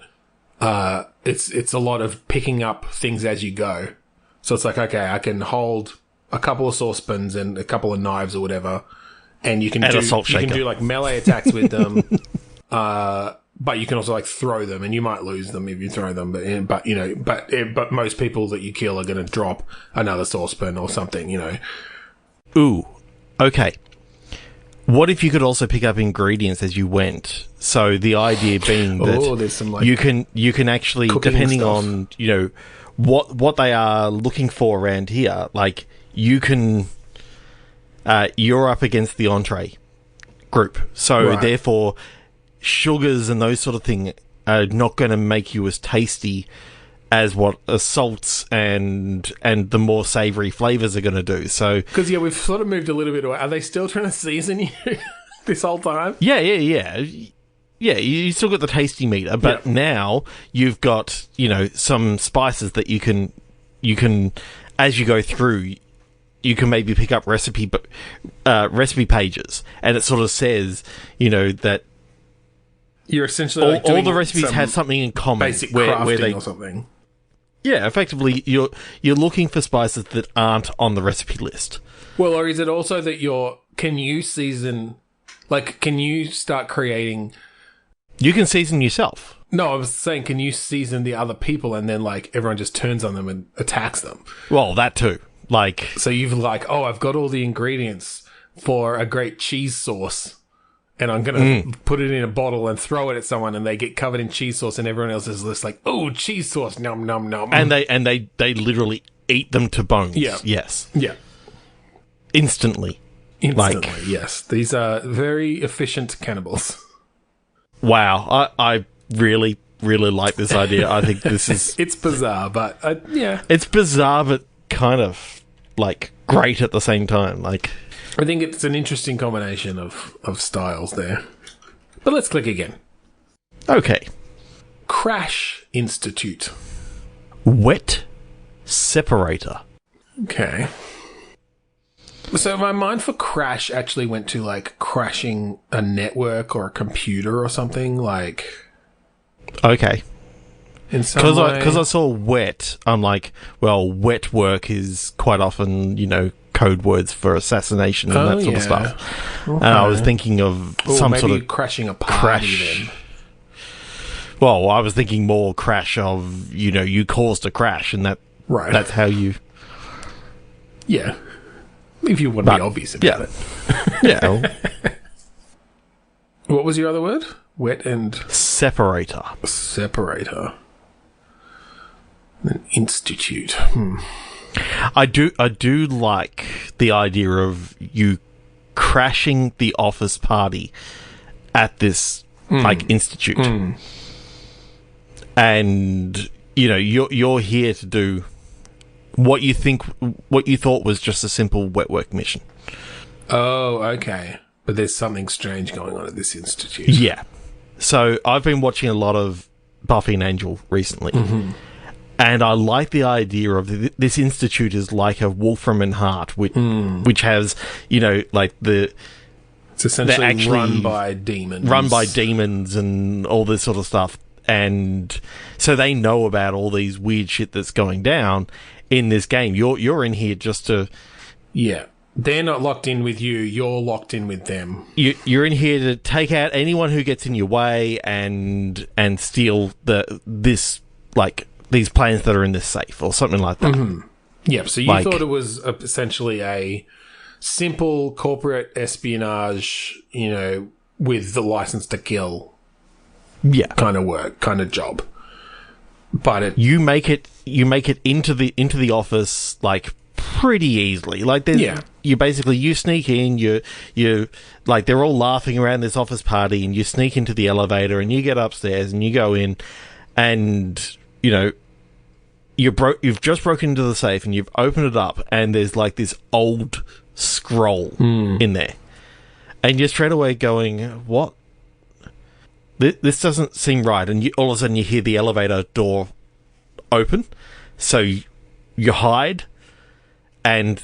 B: it's a lot of picking up things as you go. So it's like, okay, I can hold a couple of saucepans and a couple of knives or whatever, and you can do like melee attacks with them. But you can also like throw them, and you might lose them if you throw them. But most people that you kill are going to drop another saucepan or something.
A: Ooh, okay. What if you could also pick up ingredients as you went? So the idea being that
B: there's some, like,
A: you can actually, depending on what they are looking for around here, like you can, you're up against the entree group, so therefore sugars and those sort of thing are not going to make you as tasty as what salts and the more savoury flavours are going to do. So,
B: because we've sort of moved a little bit away. Are they still trying to season you this whole time?
A: Yeah. Yeah, you still got the tasty meter, but now you've got, some spices that you can, as you go through, you can maybe pick up recipe pages, and it sort of says, that
B: you're essentially
A: all the recipes have something in common,
B: basic crafting or something.
A: Yeah, effectively, you're looking for spices that aren't on the recipe list.
B: Well, or is it also that can you season, can you start creating?
A: You can season yourself.
B: No, I was saying, can you season the other people and then, everyone just turns on them and attacks them?
A: Well, that too.
B: So you've I've got all the ingredients for a great cheese sauce, and I'm going to put it in a bottle and throw it at someone, and they get covered in cheese sauce, and everyone else is just oh, cheese sauce, nom, nom, nom.
A: And they literally eat them to bones.
B: Yeah.
A: Yes.
B: Yeah.
A: Instantly.
B: Yes. These are very efficient cannibals.
A: Wow, I really, really like this idea. I think this is...
B: It's bizarre, but yeah.
A: It's bizarre, but kind of, great at the same time. I
B: think it's an interesting combination of styles there. But let's click again.
A: Okay.
B: Crash Institute.
A: Wet separator.
B: Okay. So my mind for crash actually went to crashing a network or a computer or something
A: Okay.
B: In some way.
A: Because I saw wet, I'm wet work is quite often code words for assassination and that sort of stuff. Okay. And I was thinking of some sort of
B: crashing a party then.
A: Well, I was thinking more crash of you caused a crash, and that's how you.
B: Yeah. If you want to be obvious about it.
A: Yeah.
B: What was your other word? Wet and...
A: Separator.
B: Separator. An institute.
A: I do like the idea of you crashing the office party at this, institute. And, you're here to do... what you thought was just a simple wet work mission.
B: Oh, okay. But there's something strange going on at this institute.
A: Yeah. So I've been watching a lot of Buffy and Angel recently. Mm-hmm. And I like the idea of this institute is like a Wolfram and Hart, which has, it's
B: essentially run by demons.
A: Run by demons and all this sort of stuff. And so they know about all these weird shit that's going down in this game. You're in here just to...
B: Yeah. They're not locked in with you. You're locked in with them.
A: You're in here to take out anyone who gets in your way and steal these plans that are in this safe or something like that.
B: Mm-hmm. Yeah, so you thought it was essentially a simple corporate espionage, with the license to kill kind of work, kind of job. But you make it into the office pretty easily. You sneak in, you they're all laughing around this office party, and you sneak into the elevator and you get upstairs and you go in, and you've just broken into the safe and you've opened it up, and there's this old scroll in there, and you're straight away going, what? This doesn't seem right. And all of a sudden you hear the elevator door open, so you hide, and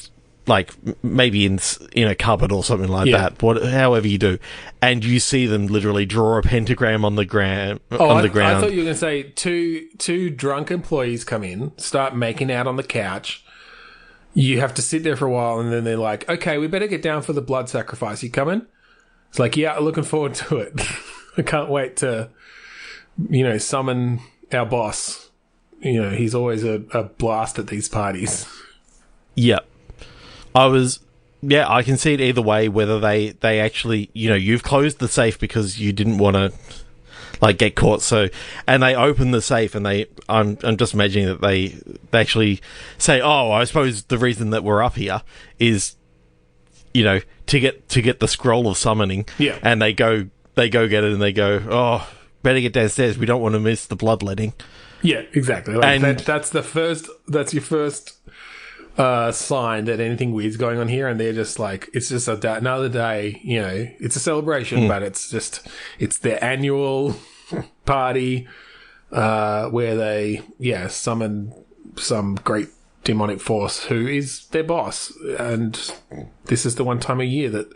B: maybe in a cupboard or something like that. However you do, and you see them literally draw a pentagram on the ground. I thought you were going to say two drunk employees come in, start making out on the couch. You have to sit there for a while, and then they're like, "Okay, we better get down for the blood sacrifice. You coming?" It's yeah, looking forward to it. I can't wait to, summon our boss. He's always a blast at these parties.
A: Yep. I can see it either way, whether they actually, you've closed the safe because you didn't want to, get caught. So, and they open the safe, and I'm just imagining that they actually say, oh, I suppose the reason that we're up here is, to get the scroll of summoning.
B: Yeah.
A: And they go get it, and they go, oh, better get downstairs. We don't want to miss the bloodletting.
B: Yeah, exactly. Like that's your first sign that anything weird's going on here, and they're just like, it's just another day, it's a celebration, but it's their annual party where they summon some great demonic force who is their boss, and this is the one time a year that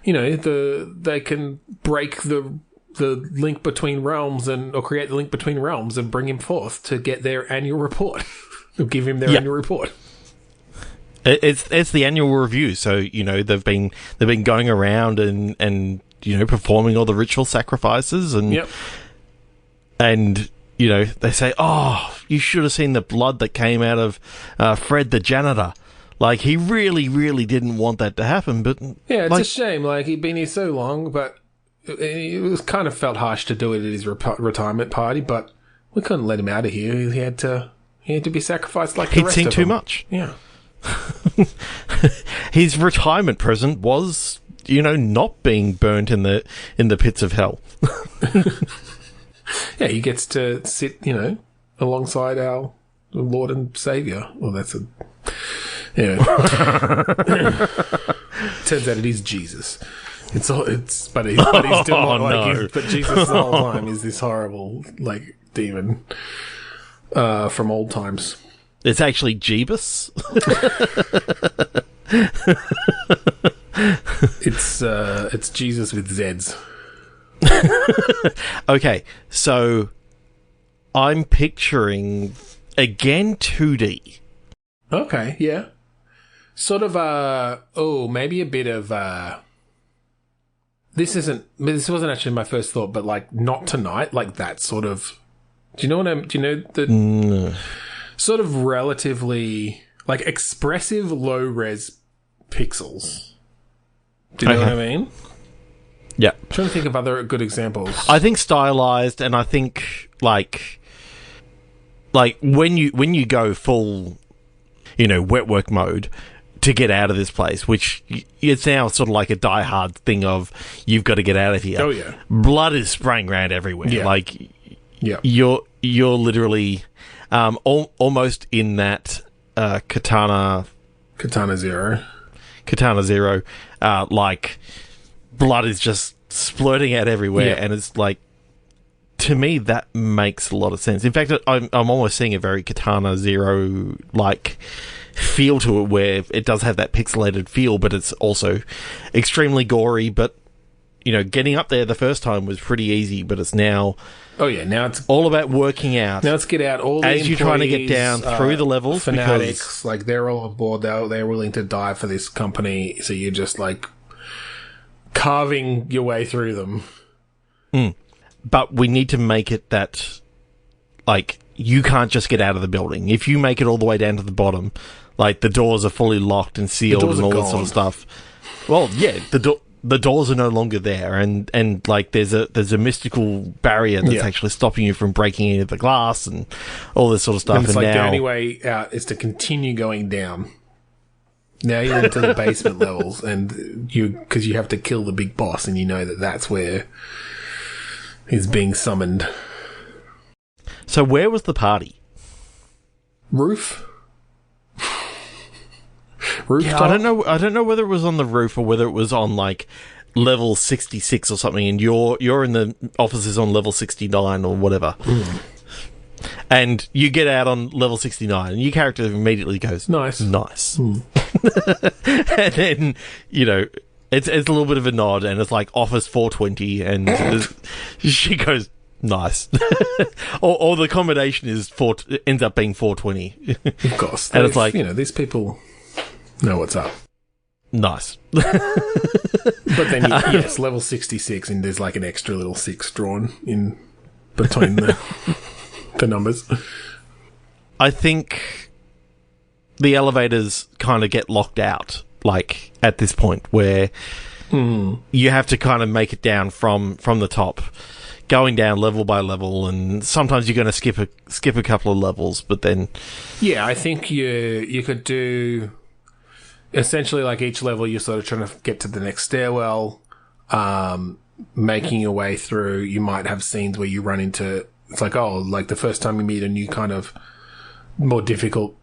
B: they can break the link between realms or create the link between realms and bring him forth to get their annual report. Or give him their annual report.
A: It's the annual review, so they've been going around and performing all the ritual sacrifices and they say, oh, you should have seen the blood that came out of Fred the janitor. Like, he really, really didn't want that to happen, but
B: it's a shame. Like, he'd been here so long, but it was kind of felt harsh to do it at his retirement party. But we couldn't let him out of here. He had to be sacrificed like the rest of them.
A: He'd seen too much.
B: Yeah.
A: His retirement present was, not being burnt in the pits of hell.
B: Yeah, he gets to sit, alongside our Lord and Savior. Well, that's a... Yeah. Turns out it is Jesus. But he's still not like... But Jesus the whole time is this horrible, demon from old times.
A: It's actually Jeebus.
B: It's Jesus with Zeds.
A: Okay, so I'm picturing again 2D.
B: Okay, yeah. Sort of maybe a bit of this wasn't actually my first thought, but Not Tonight, that sort of. Do you know what the sort of relatively expressive low res pixels? Do you know what I mean?
A: Yeah.
B: I'm trying to think of other good examples.
A: I think stylized, and I think when you go full, wet work mode to get out of this place, which it's now sort of like a Die Hard thing of you've got to get out of here.
B: Oh yeah, blood
A: is spraying around everywhere.
B: Yeah,
A: you're literally almost in that Katana Zero. Blood is just splurting out everywhere, and it's to me that makes a lot of sense. In fact, I'm almost seeing a very Katana Zero feel to it, where it does have that pixelated feel, but it's also extremely gory. But getting up there the first time was pretty easy, but it's now.
B: Oh yeah, now it's
A: all about working out.
B: Now let's get out all the
A: as you're trying to get down through the levels.
B: Fanatics, they're all aboard. They're willing to die for this company. So you're just carving your way through them.
A: But we need to make it that you can't just get out of the building. If you make it all the way down to the bottom, the doors are fully locked and sealed and all that sort of stuff. Well, yeah, the doors are no longer there, and there's a mystical barrier that's actually stopping you from breaking into the glass and all this sort of stuff.
B: And it's
A: now,
B: the only way out is to continue going down. Now you're into the basement levels, and because you have to kill the big boss, and that's where he's being summoned.
A: So where was the party?
B: Roof.
A: Yeah, I don't know whether it was on the roof or whether it was on level 66 or something, and you're in the offices on level 69 or whatever. And you get out on level 69, and your character immediately goes, nice. And then, it's a little bit of a nod, and it's office 420, and she goes, nice. or the combination ends up being 420.
B: Of course.
A: And it's
B: these people know what's up.
A: Nice.
B: But then, yes, level 66, and there's an extra little 6 drawn in between the numbers.
A: I think the elevators kind of get locked out, at this point, where you have to kind of make it down from the top, going down level by level, and sometimes you're going to skip a couple of levels, but then...
B: Yeah, I think you could do... Essentially, each level, you're sort of trying to get to the next stairwell, making your way through, you might have scenes where you run into, it's like, oh, like the first time you meet a new kind of more difficult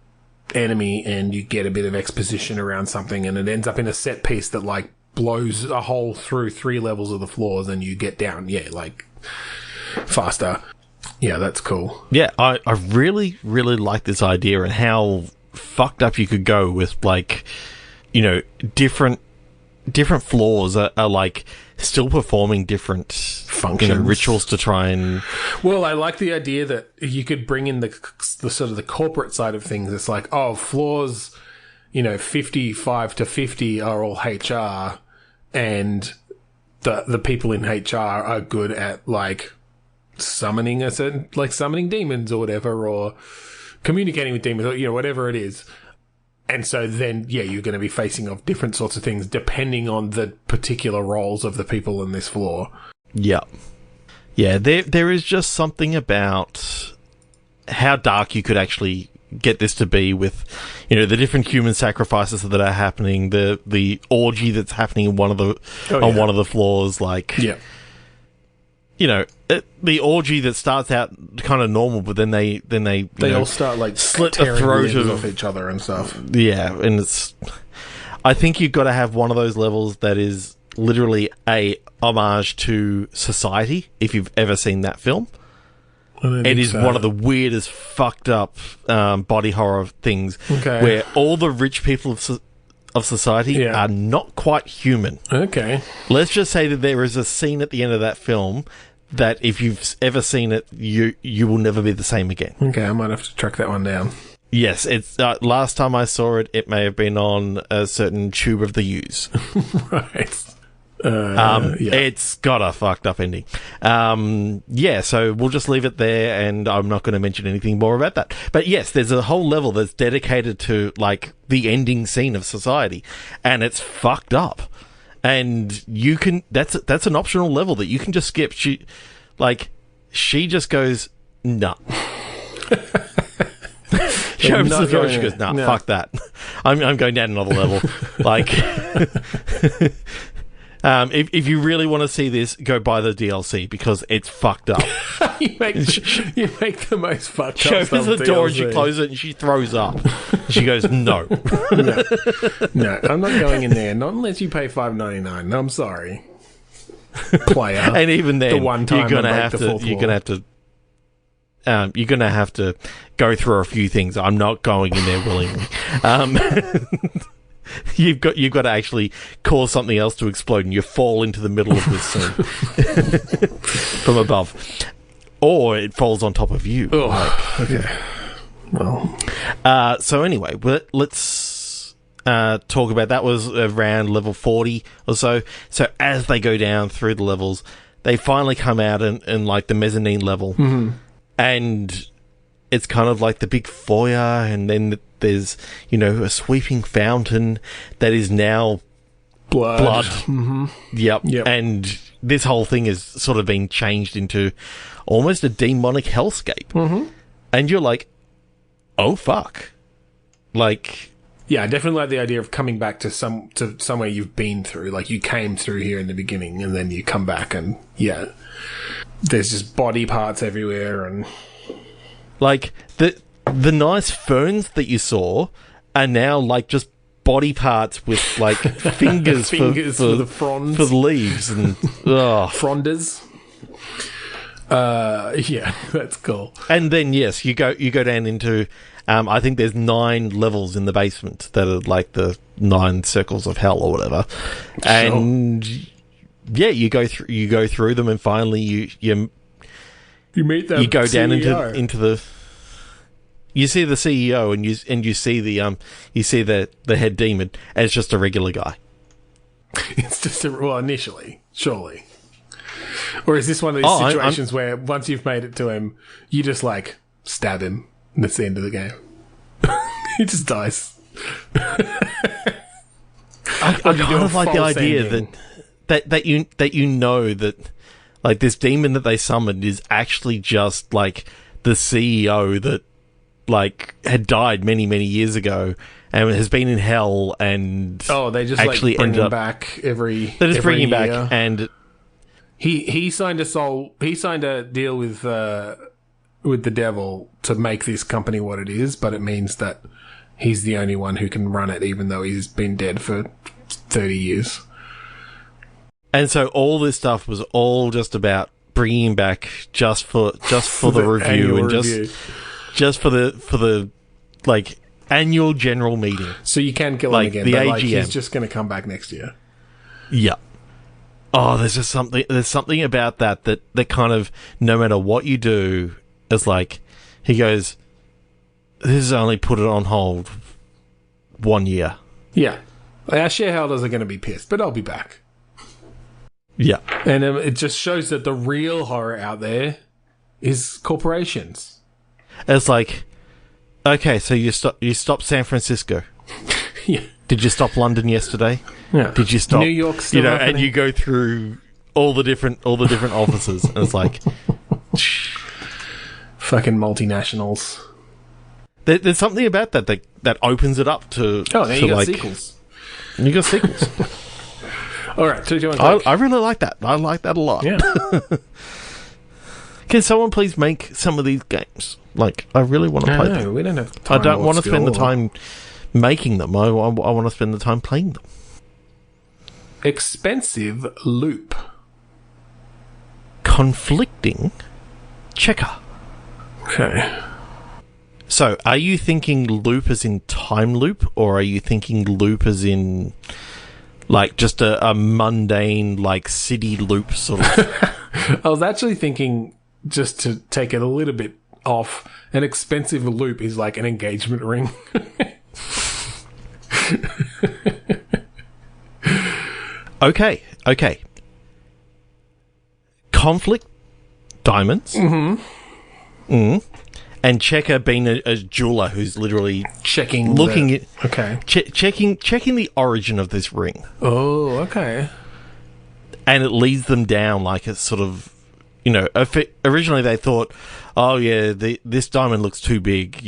B: enemy and you get a bit of exposition around something and it ends up in a set piece that like blows a hole through 3 levels of the floors and you get down, like faster. Yeah, that's cool.
A: Yeah, I really, really like this idea and how fucked up you could go with, like, you know, different floors are like still performing different functions, you know, rituals to try and...
B: Well, I like the idea that you could bring in the sort of the corporate side of things. It's like, oh, floors, you know, 55 to 50 are all HR, and the people in HR are good at, like, summoning summoning demons or whatever, or communicating with demons, or, you know, whatever it is. And so then, yeah, you're going to be facing off different sorts of things depending on the particular roles of the people in this floor.
A: Yeah. Yeah, there is just something about how dark you could actually get this to be with, you know, the different human sacrifices that are happening, the orgy that's happening in one of the floors, like...
B: Yeah.
A: You know, the orgy that starts out kind of normal, but then they
B: all start like
A: slit the throat
B: of each other and stuff.
A: Yeah, and it's. I think you've got to have one of those levels that is literally a homage to Society. If you've ever seen that film, it is one of the weirdest, fucked up body horror things where all the rich people of society are not quite human.
B: Okay.
A: Let's just say that there is a scene at the end of that film that if you've ever seen it, you will never be the same again.
B: Okay, I might have to track that one down.
A: Yes, it's last time I saw it, it may have been on a certain tube of the U's.
B: Right.
A: It's got a fucked up ending. So we'll just leave it there, and I'm not going to mention anything more about that. But yes, there's a whole level that's dedicated to, like, the ending scene of Society, and it's fucked up. And you can, that's an optional level that you can just skip. She just goes, nah. She opens the door, she goes, nah, fuck that. I'm going down another level. Like... if you really want to see this, go buy the DLC because it's fucked up.
B: you make the most fucked
A: she
B: up stuff.
A: She opens the door and she closes it and she throws up. She goes, no.
B: No, I'm not going in there. Not unless you pay $5.99. I'm sorry, player.
A: And even then, you're gonna have to go through a few things. I'm not going in there willingly. You've got to actually cause something else to explode, and you fall into the middle of this scene from above, or it falls on top of you.
B: Oh, okay. Well,
A: so anyway, let's talk about that. Was around level 40 or so. So as they go down through the levels, they finally come out in like the mezzanine level, and it's kind of like the big foyer, and then there's, you know, a sweeping fountain that is now blood.
B: Mm-hmm.
A: Yep. And this whole thing is sort of being changed into almost a demonic hellscape.
B: Mm-hmm.
A: And you're like, oh, fuck. Like...
B: Yeah, I definitely like the idea of coming back to somewhere you've been through. Like, you came through here in the beginning, and then you come back, and, yeah, there's just body parts everywhere, and...
A: Like, the nice ferns that you saw are now, like, just body parts with, like, fingers, for
B: the fronds.
A: For the leaves. And,
B: fronders. Yeah, that's cool.
A: And then, yes, you go down into... I think there's 9 levels in the basement that are, like, the 9 circles of hell or whatever. Sure. And, yeah, you go through them, and finally you
B: meet them.
A: You go down into the... You see the CEO, and you see the head demon, and it's just a regular guy.
B: It's just initially, surely. Or is this one of these situations where once you've made it to him, you just like stab him, and that's the end of the game? He just dies.
A: I kind of like the idea that you know that, like, this demon that they summoned is actually just like the CEO that, like, had died many, many years ago and has been in hell, and
B: they just
A: actually
B: like bring
A: ended
B: him
A: up
B: back every.
A: They just bring him
B: year.
A: back, and
B: He signed a deal with the devil to make this company what it is, but it means that he's the only one who can run it, even though he's been dead for 30 years.
A: And so all this stuff was all just about bringing him back just for the review and just for the like annual general meeting.
B: So you can kill him again,
A: the
B: but
A: AGM.
B: like, he's just going to come back next year.
A: Yeah. Oh, there's something about that kind of, no matter what you do, it's like, he goes, this has only put it on hold 1 year.
B: Yeah. Our shareholders are going to be pissed, but I'll be back.
A: Yeah.
B: And it just shows that the real horror out there is corporations.
A: It's like, okay, so you stopped San Francisco.
B: Yeah.
A: Did you stop London yesterday?
B: Yeah.
A: Did you stop
B: New York? Still happening?
A: And you go through all the different offices, and it's like,
B: fucking multinationals.
A: There's something about that opens it up to.
B: Oh, now you got
A: like,
B: sequels.
A: You got sequels.
B: All right, 2, 2, 1, click.
A: I really like that. I like that a lot.
B: Yeah.
A: Can someone please make some of these games? Like, I really want to play them.
B: No, we don't have time.
A: I don't want to spend the time making them. I want to spend the time playing them.
B: Expensive loop.
A: Conflicting checker.
B: Okay.
A: So, are you thinking loop as in time loop, or are you thinking loop as in, like, just a mundane, like, city loop sort of?
B: I was actually thinking, just to take it a little bit off, an expensive loop is like an engagement ring.
A: Okay. Conflict, diamonds. Mm-hmm. And checker being a jeweler who's literally checking the origin of this ring.
B: Oh, okay.
A: And it leads them down like a sort of, originally they thought, oh yeah, this diamond looks too big.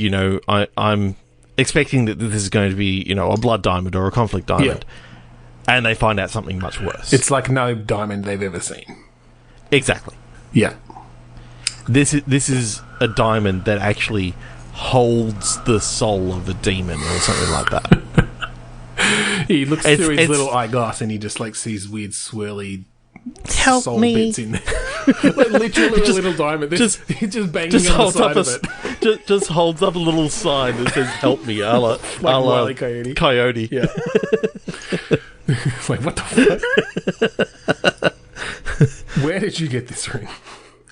A: I'm expecting that this is going to be, a blood diamond or a conflict diamond. Yeah. And they find out something much worse.
B: It's like no diamond they've ever seen.
A: Exactly.
B: Yeah.
A: This is a diamond that actually holds the soul of a demon or something like that.
B: He looks through his little eyeglass and he just like sees weird swirly soul bits in there. Like literally a little diamond. He's just banging on the side of it.
A: Just holds up a little sign that says "Help me," a la
B: Wile E. Coyote.
A: Yeah.
B: Like, what the fuck? Where did you get this ring?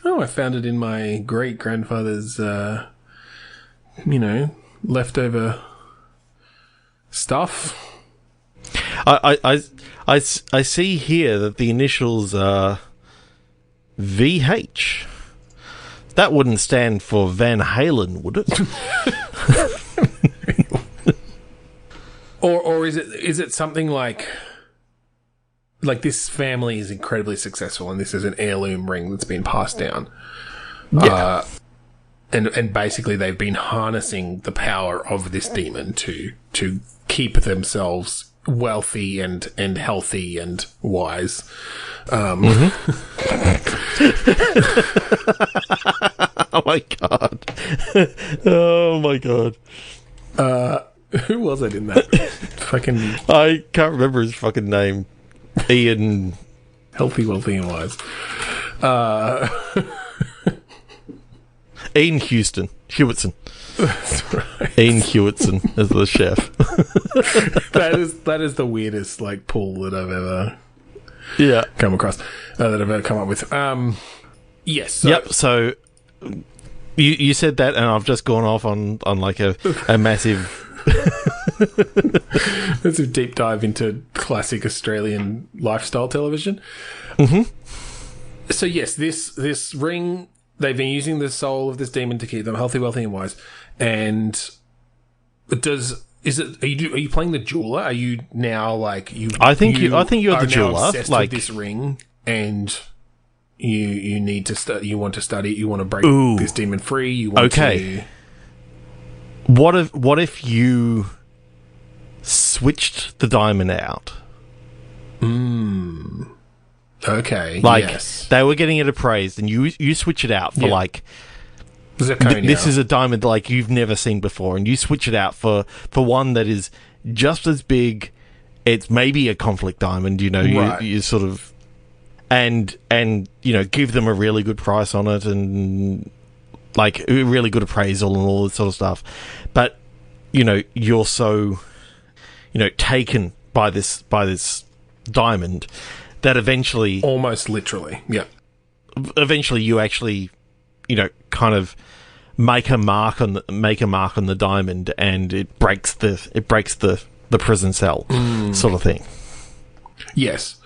B: Oh, I found it in my great-grandfather's, leftover stuff.
A: I see here that the initials are VH. That wouldn't stand for Van Halen, would it?
B: Or is it something like this family is incredibly successful and this is an heirloom ring that's been passed down. Yeah. And basically they've been harnessing the power of this demon to keep themselves wealthy and healthy and wise.
A: Oh my god. Oh my god.
B: Who was it in that? Fucking
A: I can't remember his fucking name. Ian.
B: Healthy, wealthy, and wise.
A: Ian Hewitson.
B: That's right.
A: Ian Hewitson is the chef.
B: that is the weirdest pull that I've ever come across. That I've ever come up with. Yes. So.
A: Yep. So you said that, and I've just gone off on like a massive.
B: That's a deep dive into classic Australian lifestyle television.
A: Mm-hmm.
B: So yes, this ring, they've been using the soul of this demon to keep them healthy, wealthy, and wise. And are you playing the jeweler? Are you now you? I think you're
A: the jeweler.
B: Obsessed with this ring, and you need to study. You want to study. You want to break this demon free. You want to.
A: What if you switched the diamond out?
B: Okay.
A: Like,
B: yes.
A: they were getting it appraised, and you switch it out for
B: Zirconia.
A: this is a diamond like you've never seen before, and you switch it out for one that is just as big. It's maybe a conflict diamond,
B: Right.
A: you sort of, and give them a really good price on it, and like a really good appraisal and all this sort of stuff. But you're so taken by this diamond that eventually,
B: Almost literally. Yeah.
A: eventually you actually kind of make a mark on the diamond, and it breaks the prison cell sort of thing.
B: Yes.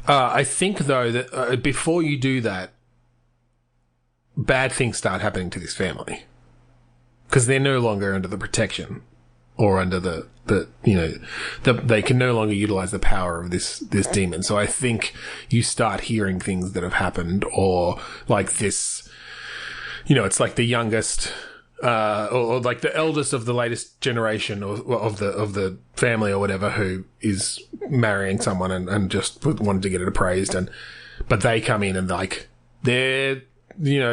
B: I think, though, that before you do that, bad things start happening to this family. Because they're no longer under the protection or under they can no longer utilize the power of this demon. So I think you start hearing things that have happened, or like this, it's like the youngest, or like the eldest of the latest generation of the family or whatever, who is marrying someone and just wanted to get it appraised, but they come in and like their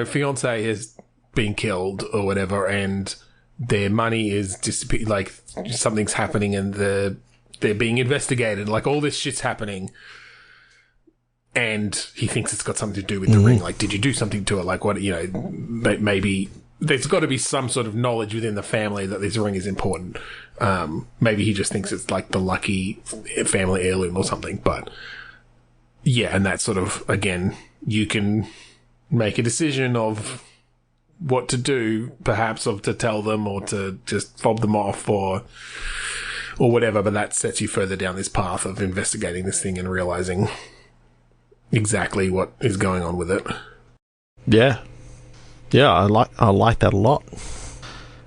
B: fiance has been killed or whatever, and their money is like something's happening, and they're being investigated, like all this shit's happening. And he thinks it's got something to do with the ring. Like, did you do something to it? Like, what, maybe there's got to be some sort of knowledge within the family that this ring is important. Maybe he just thinks it's like the lucky family heirloom or something. But yeah, and that sort of, again, you can make a decision of what to do, perhaps, of to tell them or to just fob them off or whatever. But that sets you further down this path of investigating this thing and realizing exactly what is going on with it. Yeah,
A: I like that a lot.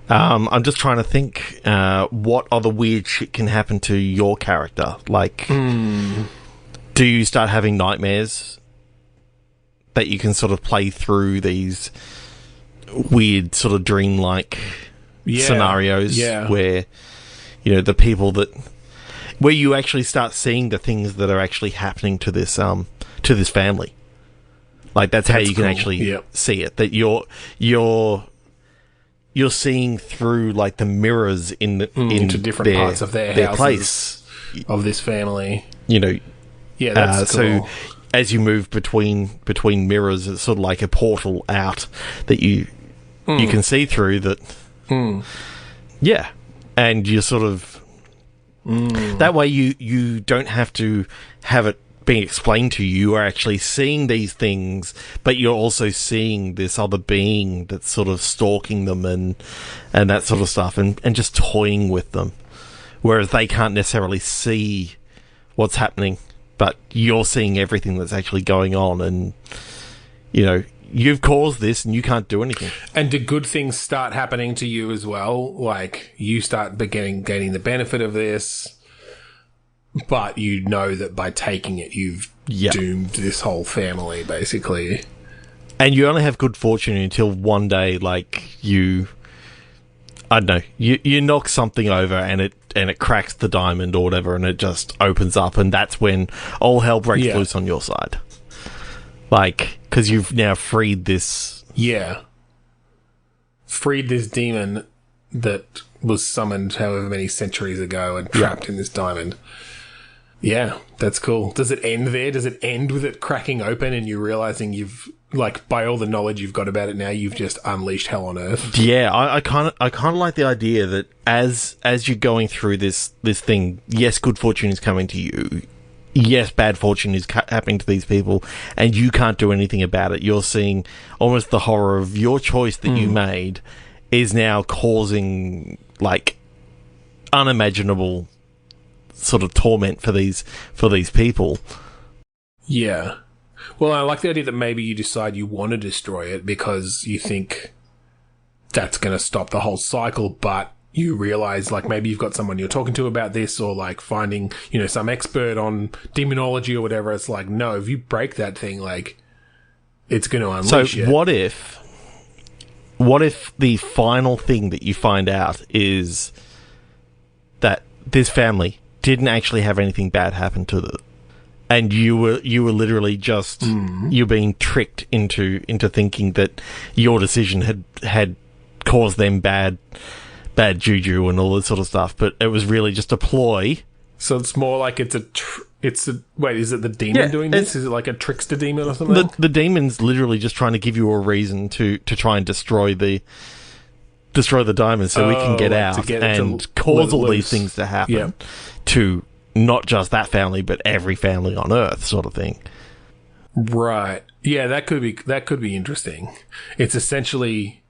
A: I'm just trying to think what other weird shit can happen to your character. Like, do you start having nightmares that you can sort of play through these weird sort of dream-like scenarios where the people where you actually start seeing the things that are actually happening to this family. Like, that's how you can actually see it. That you're seeing through like the mirrors into
B: different parts of their houses,
A: place
B: of this family.
A: That's cool. So as you move between mirrors, it's sort of like a portal out that you can see through. That and you're sort of that way you don't have to have it being explained to you. You are actually seeing these things, but you're also seeing this other being that's sort of stalking them and that sort of stuff, and just toying with them, whereas they can't necessarily see what's happening, but you're seeing everything that's actually going on, and you've caused this and you can't do anything.
B: And do good things start happening to you as well? Like, you start gaining the benefit of this, but that by taking it, you've doomed this whole family, basically.
A: And you only have good fortune until one day, like, you knock something over and it cracks the diamond or whatever, and it just opens up, and that's when all hell breaks loose on your side. Like, because you've now freed this...
B: Freed this demon that was summoned however many centuries ago and trapped in this diamond. Yeah, that's cool. Does it end there? Does it end with it cracking open and you realizing you've, like, by all the knowledge you've got about it now, you've just unleashed hell on earth?
A: Yeah, I kind of like the idea that as you're going through this thing, yes, good fortune is coming to you. Yes, bad fortune is happening to these people, and you can't do anything about it. You're seeing almost the horror of your choice that you made is now causing, like, unimaginable sort of torment for these people.
B: Yeah. Well, I like the idea that maybe you decide you want to destroy it because you think that's going to stop the whole cycle, but you realize, like, maybe you've got someone you're talking to about this, or like finding, some expert on demonology or whatever. It's like, no, if you break that thing, like, it's going to unleash you.
A: So what if the final thing that you find out is that this family didn't actually have anything bad happen to them, and you were literally just you're being tricked into thinking that your decision had caused them bad juju and all this sort of stuff, but it was really just a ploy.
B: So it's more like it's a wait, is it the demon doing this? Is it like a trickster demon or something?
A: The demon's literally just trying to give you a reason to try and destroy the diamond so we can get out and cause all these things to happen to not just that family but every family on Earth, sort of thing.
B: Right. Yeah, that could be interesting. It's essentially,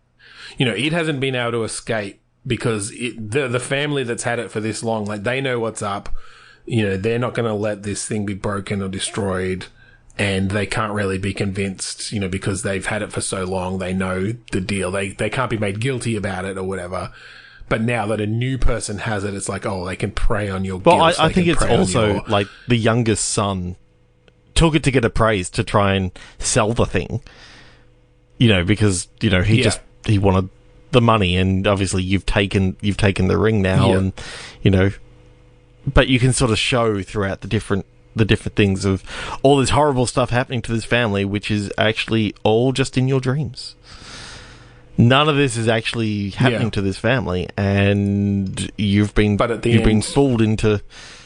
B: it hasn't been able to escape because the family that's had it for this long, like, they know what's up. They're not going to let this thing be broken or destroyed, and they can't really be convinced, because they've had it for so long. They know the deal. They can't be made guilty about it or whatever. But now that a new person has it, it's like, oh, they can prey on your guilt.
A: Well, I think it's also like the youngest son took it to get appraised to try and sell the thing, because, he wanted the money, and obviously you've taken the ring now, and but you can sort of show throughout the different things of all this horrible stuff happening to this family, which is actually all just in your dreams. None of this is actually happening to this family, and you've been fooled into.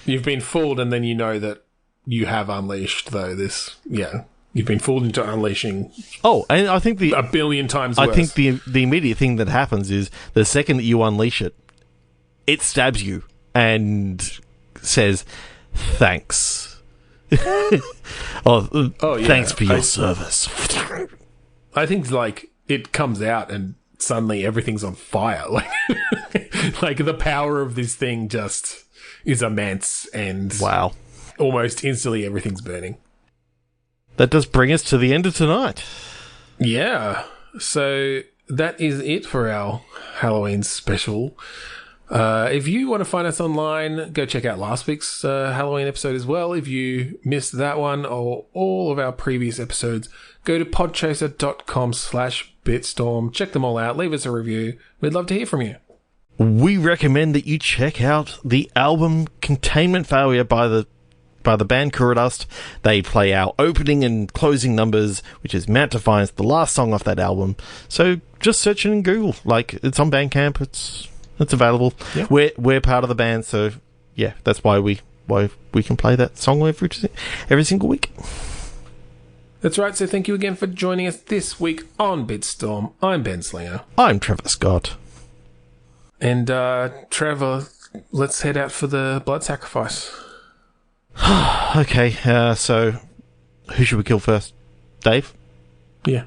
A: You've been fooled, and then you know that you have unleashed this. Yeah. You've been fooled into unleashing. Oh, and I think a billion times worse. I think the immediate thing that happens is the second that you unleash it, it stabs you and says, "Thanks." Thanks for your service. I think it comes out and suddenly everything's on fire. Like the power of this thing just is immense, and wow, almost instantly everything's burning. That does bring us to the end of tonight. Yeah. So that is it for our Halloween special. If you want to find us online, go check out last week's Halloween episode as well. If you missed that one or all of our previous episodes, go to podchaser.com/bitstorm. Check them all out. Leave us a review. We'd love to hear from you. We recommend that you check out the album Containment Failure by the band Kuradust. They play our opening and closing numbers, which is Mount Defiance, the last song off that album. So just search it in Google. It's on Bandcamp. It's available. Yeah. We're part of the band, so yeah, that's why we can play that song every single week. That's right. So thank you again for joining us this week on Bitstorm. I'm Ben Slinger. I'm Trevor Scott. And Trevor, let's head out for the blood sacrifice. Okay, so who should we kill first? Dave? Yeah.